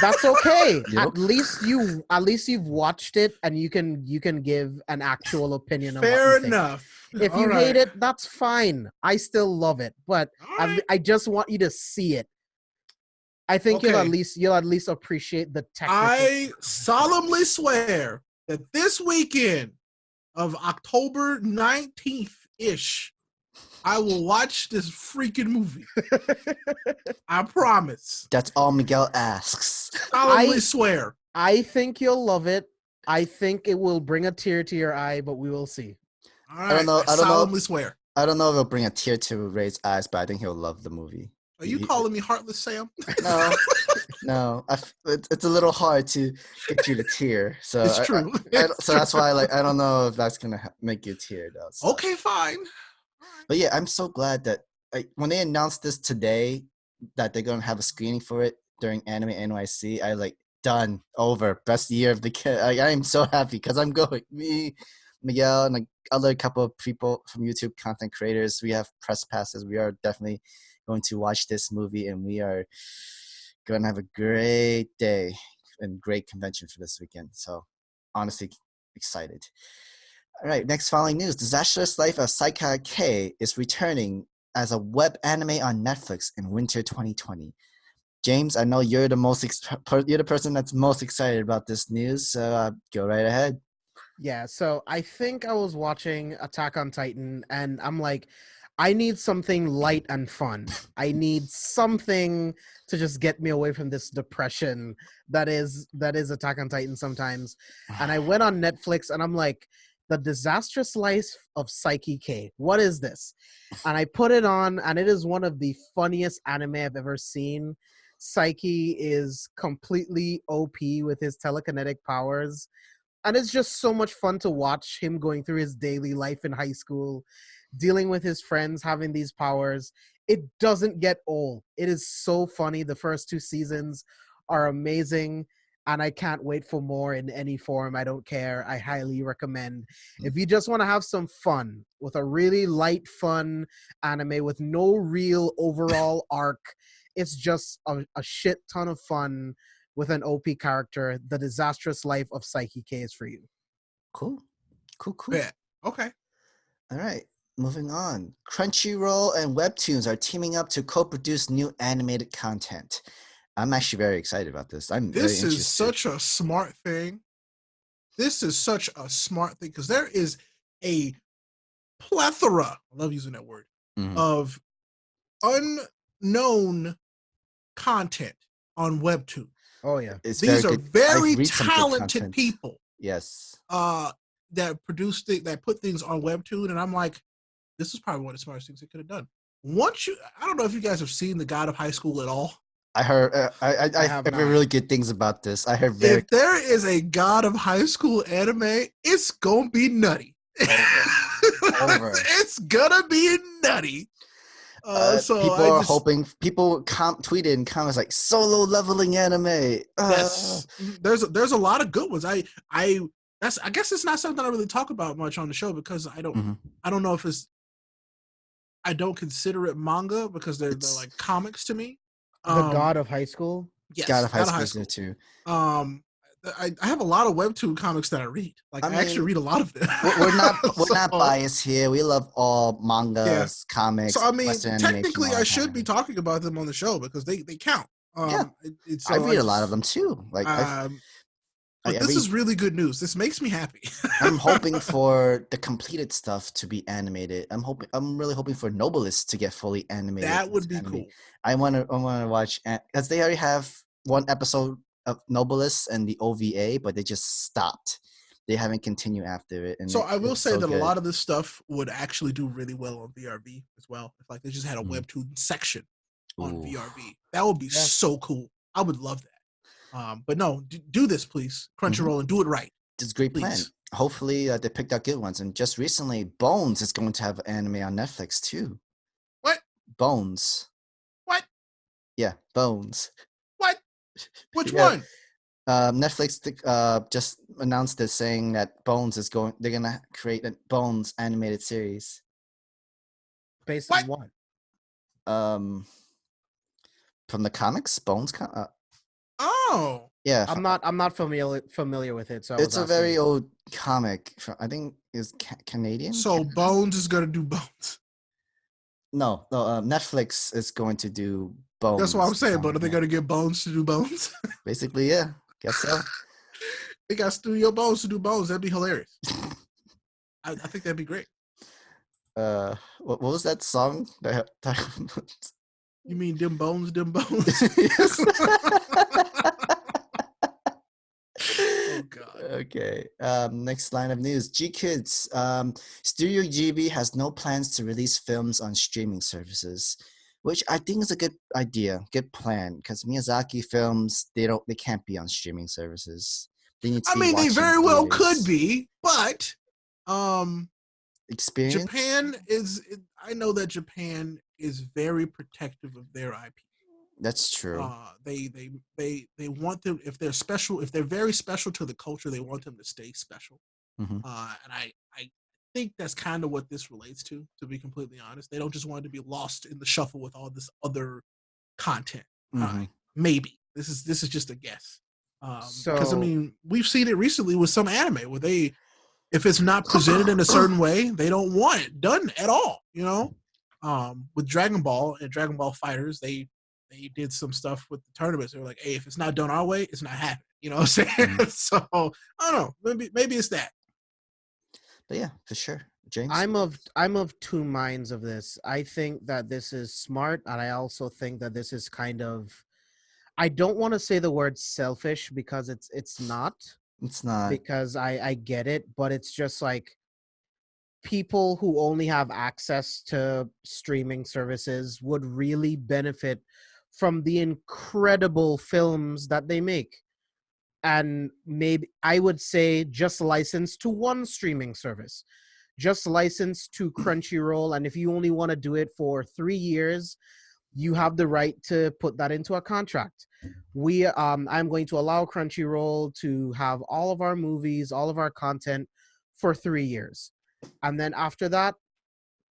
That's okay. Yep. At least you've watched it and you can give an actual opinion on Fair what you enough. Think. If you hate it, that's fine. I still love it, but I just want you to see it. I think you'll at least appreciate the technical. I solemnly swear that this weekend of October 19th-ish, I will watch this freaking movie. I promise. That's all Miguel asks. I swear. I think you'll love it. I think it will bring a tear to your eye, but we will see. All right, I solemnly swear. I don't know if it'll bring a tear to Ray's eyes, but I think he'll love the movie. Are you calling me heartless, Sam? No. It's a little hard to get you to tear. So it's true. So that's why I don't know if that's gonna make you tear though. So. Okay, fine. But yeah, I'm so glad that when they announced this today that they're gonna have a screening for it during Anime NYC, I done over best year of the kid. I am so happy because I'm going. Me, Miguel and other couple of people from YouTube content creators, we have press passes. We are definitely going to watch this movie, and we are going to have a great day and great convention for this weekend. So honestly excited. All right, next following news. Disastrous Life of Saika K is returning as a web anime on Netflix in winter 2020. James, I know you're you're the person that's most excited about this news, so go right ahead. Yeah, so I think I was watching Attack on Titan, and I'm like, I need something light and fun. I need something to just get me away from this depression that is Attack on Titan sometimes. And I went on Netflix, and I'm like, The Disastrous Life of Saiki K. What is this? And I put it on, and it is one of the funniest anime I've ever seen. Saiki is completely OP with his telekinetic powers. And it's just so much fun to watch him going through his daily life in high school, dealing with his friends, having these powers. It doesn't get old. It is so funny. The first 2 seasons are amazing, and I can't wait for more in any form. I don't care. I highly recommend. If you just want to have some fun with a really light, fun anime with no real overall arc, it's just a shit ton of fun with an OP character. The Disastrous Life of Saiki K is for you. Cool. Yeah. Okay. All right, moving on. Crunchyroll and WEBTOONs are teaming up to co-produce new animated content. I'm actually very excited about this. This is such a smart thing. This is such a smart thing because there is a plethora, I love using that word, of unknown content on WEBTOON. Oh yeah. These are very talented people. Yes. That put things on WEBTOON, and I'm like, this is probably one of the smartest things they could have done. I don't know if you guys have seen The God of High School at all. I heard. I have really good things about this. I heard very. If there is a God of High School anime, it's gonna be nutty. Over. It's gonna be nutty. People tweeted in comments like solo leveling anime. Yes, there's a lot of good ones. I guess it's not something I really talk about much on the show because I don't know if it's. I don't consider it manga because they're like comics to me. The God of High School? Yes, God of High School too. I have a lot of WEBTOON comics that I read. Like I actually read a lot of them. We're not biased here. We love all mangas, comics. So I mean, technically, I should be talking about them on the show because they count. I read a lot of them too. This is really good news. This makes me happy. I'm hoping for the completed stuff to be animated. I'm really hoping for Nobilis to get fully animated. That would be cool. I want to watch because they already have one episode of Nobilis and the OVA, but they just stopped. They haven't continued after it. And so I will say that a lot of this stuff would actually do really well on VRV as well. If like they just had a WEBTOON section on VRV, that would be so cool. I would love that. But no, do this, please, Crunchyroll, and do it right. It's a great plan. Hopefully, they picked out good ones. And just recently, Bones is going to have anime on Netflix too. What? Bones. What? Yeah, Bones. What? Which one? Netflix just announced this, saying that Bones is going. They're gonna create a Bones animated series. Based on what? From the comics, Bones. Oh, yeah. I'm not familiar with it. So it's a very old comic. I think it's Canadian. So Bones is gonna do Bones. No. Netflix is going to do Bones. That's what I'm saying. But are they gonna get Bones to do Bones? Basically, yeah. Guess so. They got Studio Bones to do Bones. That'd be hilarious. I think that'd be great. What was that song? You mean Dim Bones, Dim Bones? Yes. Oh God. Okay. Next line of news. GKids. Studio Ghibli has no plans to release films on streaming services, which I think is a good idea, good plan. Because Miyazaki films, they can't be on streaming services. They need to. They very well could be, but experience. Japan is. I know that Japan is very protective of their IP. That's true. They want them, if they're special, if they're very special to the culture, they want them to stay special. Mm-hmm. And I think that's kind of what this relates to be completely honest. They don't just want it to be lost in the shuffle with all this other content. Maybe this is just a guess. Because I mean, we've seen it recently with some anime where they, if it's not presented in a certain way, they don't want it done at all. You know, with Dragon Ball and Dragon Ball Fighters, they did some stuff with the tournaments. They were like, hey, if it's not done our way, it's not happening. You know what I'm saying? So I don't know. Maybe it's that. But yeah, for sure. James? I'm of two minds of this. I think that this is smart, and I also think that this is kind of, I don't want to say the word selfish because it's not. It's not. Because I get it, but it's just like people who only have access to streaming services would really benefit from the incredible films that they make. And maybe I would say just license to one streaming service, just license to Crunchyroll. And if you only want to do it for 3 years, you have the right to put that into a contract. I'm going to allow Crunchyroll to have all of our movies, all of our content for 3 years. And then after that,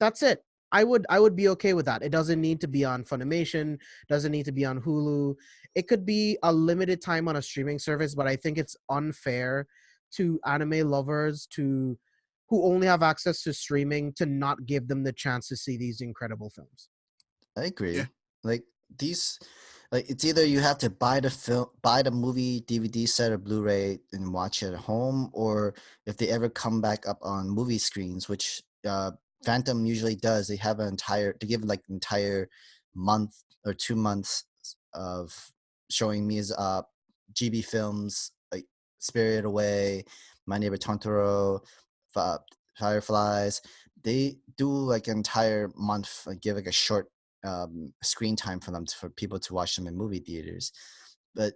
that's it. I would be okay with that. It doesn't need to be on Funimation, doesn't need to be on Hulu. It could be a limited time on a streaming service, but I think it's unfair to anime lovers who only have access to streaming to not give them the chance to see these incredible films. I agree. Yeah. Like these, like it's either you have to buy the movie DVD set or Blu-ray and watch it at home, or if they ever come back up on movie screens, which Phantom usually does, they give like entire month or 2 months of showing me GB films like Spirited Away, My Neighbor Totoro, Fireflies. They do like an entire month, like give like a short screen time for people to watch them in movie theaters. But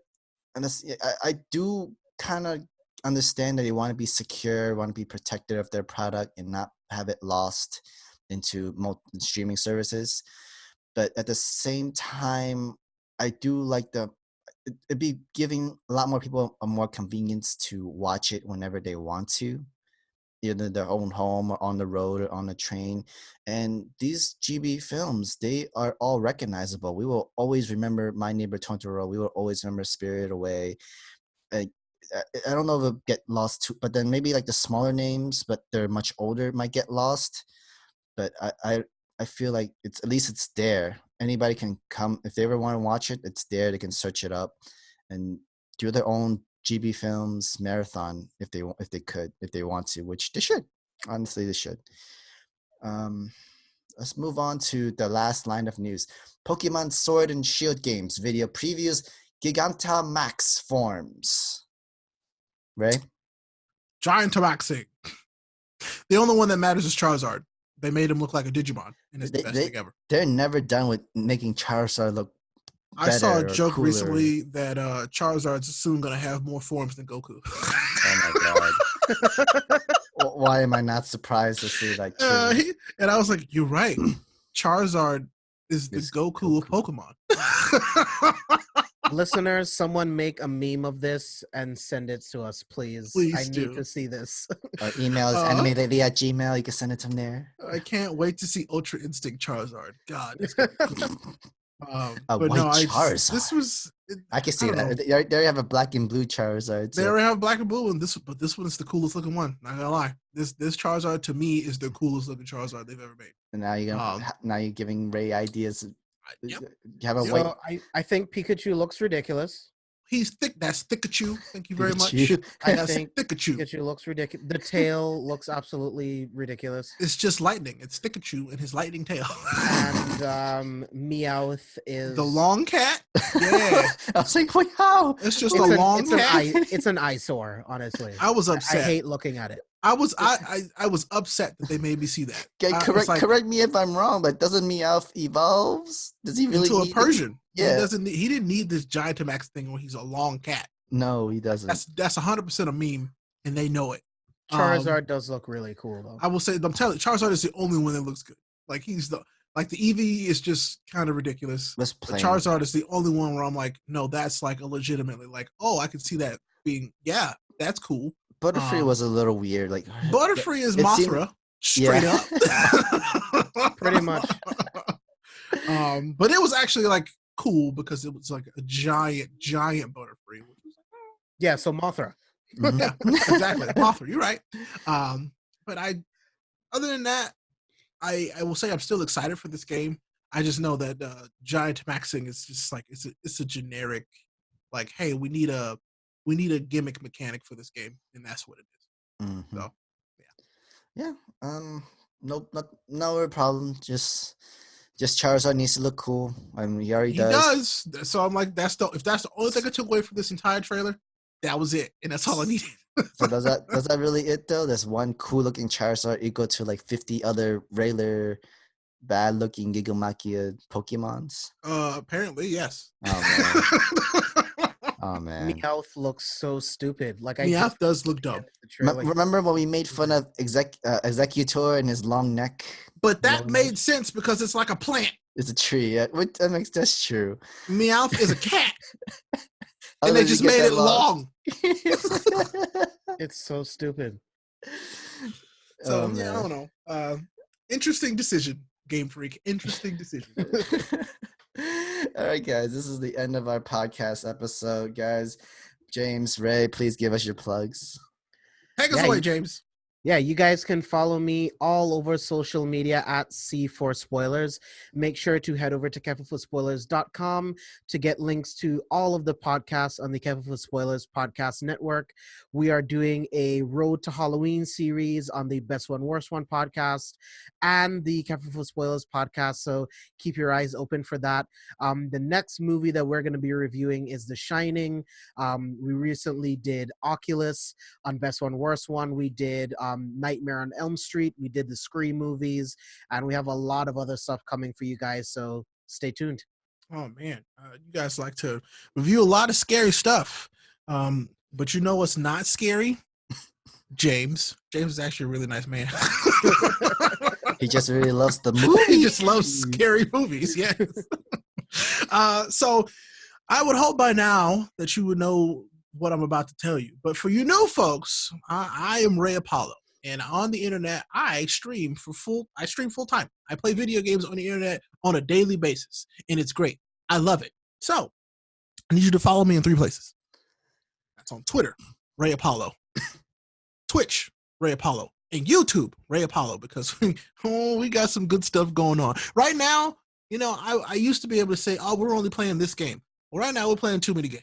honestly, I do kind of understand that they want to be secure, want to be protective of their product and not have it lost into streaming services. But at the same time, I do like it'd be giving a lot more people a more convenience to watch it whenever they want to, either in their own home or on the road or on the train. And these GB films, they are all recognizable. We will always remember My Neighbor Totoro. We will always remember Spirited Away. I don't know if it'll get lost too, but then maybe like the smaller names, but they're much older, might get lost. But I feel like at least it's there. Anybody can come if they ever want to watch it. It's there. They can search it up and do their own GB films marathon if they want to, which they should. Honestly, they should. Let's move on to the last line of news. Pokemon Sword and Shield games video previews Gigantamax forms. Ray? Gigantamax. The only one that matters is Charizard. They made him look like a Digimon, and it's the best thing ever. They're never done with making Charizard look better. I saw a joke cooler. Recently that Charizard's soon going to have more forms than Goku. Oh my god. Why am I not surprised to see that? And I was like, you're right. Charizard is the Goku of Pokemon. Listeners, someone make a meme of this and send it to us, please. I need to see this. Our email is animelately@gmail.com. You can send it from there. I can't wait to see Ultra Instinct Charizard. God. But no, Charizard. This was. I can see that. They have a black and blue Charizard. So. They already have black and blue, but this one is the coolest looking one. Not gonna lie, this Charizard to me is the coolest looking Charizard they've ever made. And now you're giving Ray ideas. Yep. You have a so I think Pikachu looks ridiculous. He's thick. That's Thickachu. Thank you very much. I think Thickachu. Pikachu looks ridiculous. The tail looks absolutely ridiculous. It's just lightning. It's Thickachu and his lightning tail. And Meowth is the long cat. Yeah, I was like, wait, how? It's just a long cat. It's an eyesore, honestly. I was upset. I hate looking at it. I was upset that they made me see that. Correct me if I'm wrong, but doesn't Meowth evolves? Does he really into a Persian? Yeah. He didn't need this Gigantamax thing when he's a long cat. No, he doesn't. That's 100% a meme, and they know it. Charizard does look really cool though. I will say, I'm telling you, Charizard is the only one that looks good. Like the Eevee is just kind of ridiculous. But Charizard is the only one where I'm like, no, that's like a legitimately like, oh, I can see that being, yeah, that's cool. Butterfree was a little weird. Like Butterfree is it seemed- Mothra, straight yeah. up. Pretty much. But it was actually like cool because it was like a giant Butterfree. Which was like, Yeah, so Mothra. yeah, exactly. Mothra, you're right. But other than that, I will say I'm still excited for this game. I just know that Gigantamaxing is just like it's a generic, like, hey, we need a gimmick mechanic for this game, and that's what it is. Mhm. So Yeah. Nope. No problem. Just Charizard needs to look cool. I mean, he already does. So I'm like, if that's the only thing I took away from this entire trailer, that was it, and that's all I needed. So does that really it though? There's one cool looking Charizard equal to like 50 other regular bad looking Gigamakia Pokemons. Apparently, yes. Oh man. Meowth looks so stupid. Like Meowth does look dumb. Remember when we made fun of Executor and his long neck? But that made sense because it's like a plant. It's a tree. Yeah, that's true. Meowth is a cat. And they just made it long. It's so stupid. So yeah, I don't know. Interesting decision, Game Freak. Interesting decision. All right, guys. This is the end of our podcast episode, guys. James, Ray, please give us your plugs. Take us away, James. Yeah, you guys can follow me all over social media at C4Spoilers. Make sure to head over to kevinforspoilers.com to get links to all of the podcasts on the Kevin for Spoilers podcast network. We are doing a Road to Halloween series on the Best One, Worst One podcast and the Kevin for Spoilers podcast, so keep your eyes open for that. The next movie that we're going to be reviewing is The Shining. We recently did Oculus on Best One, Worst One. We did Nightmare on Elm Street. We did the Scream movies, and we have a lot of other stuff coming for you guys, so stay tuned. Oh man, you guys like to review a lot of scary stuff, but you know what's not scary? James is actually a really nice man. He just really loves the movie. He just loves scary movies. Yes. So I would hope by now that you would know what I'm about to tell you. But for you new folks, I am Ray Apollo. And on the internet, I stream full time. I play video games on the internet on a daily basis, and it's great. I love it. So I need you to follow me in 3 places. That's on Twitter, Ray Apollo, Twitch, Ray Apollo, and YouTube, Ray Apollo, because we got some good stuff going on. Right now, you know, I used to be able to say, oh, we're only playing this game. Well, right now we're playing too many games.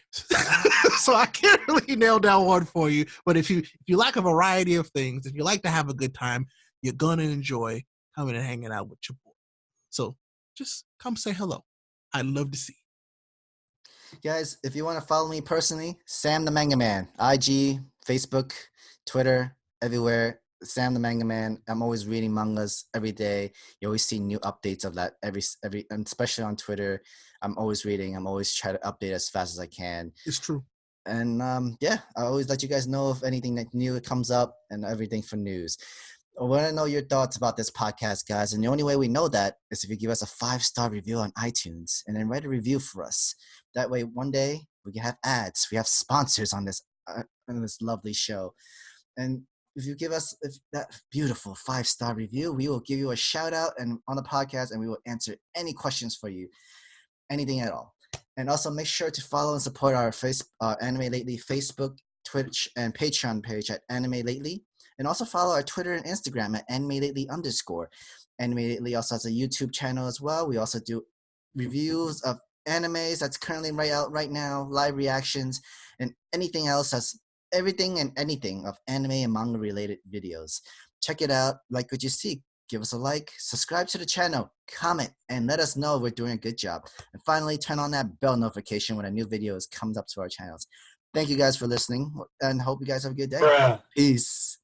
So I can't really nail down one for you. But if you like a variety of things, if you like to have a good time, you're going to enjoy coming and hanging out with your boy. So just come say hello. I'd love to see you. Guys, if you want to follow me personally, Sam the Manga Man, IG, Facebook, Twitter, everywhere. Sam the Manga Man. I'm always reading mangas every day. You always see new updates of that every, and especially on Twitter. I'm always reading. I'm always trying to update as fast as I can. It's true. And I always let you guys know if anything that new comes up and everything for news. I want to know your thoughts about this podcast, guys. And the only way we know that is if you give us a 5-star review on iTunes and then write a review for us. That way, one day we can have ads. We have sponsors on this lovely show. And if you give us that beautiful 5-star review, we will give you a shout out and on the podcast, and we will answer any questions for you, anything at all. And also make sure to follow and support our Anime Lately Facebook, Twitch, and Patreon page at Anime Lately. And also follow our Twitter and Instagram at Anime Lately _. Anime Lately also has a YouTube channel as well. We also do reviews of animes that's currently out right now, live reactions, and anything else that's everything and anything of anime and manga related videos. Check it out. Like what you see. Give us a like, subscribe to the channel, comment, and let us know we're doing a good job. And finally, turn on that bell notification when a new video comes up to our channels. Thank you guys for listening, and hope you guys have a good day. Peace.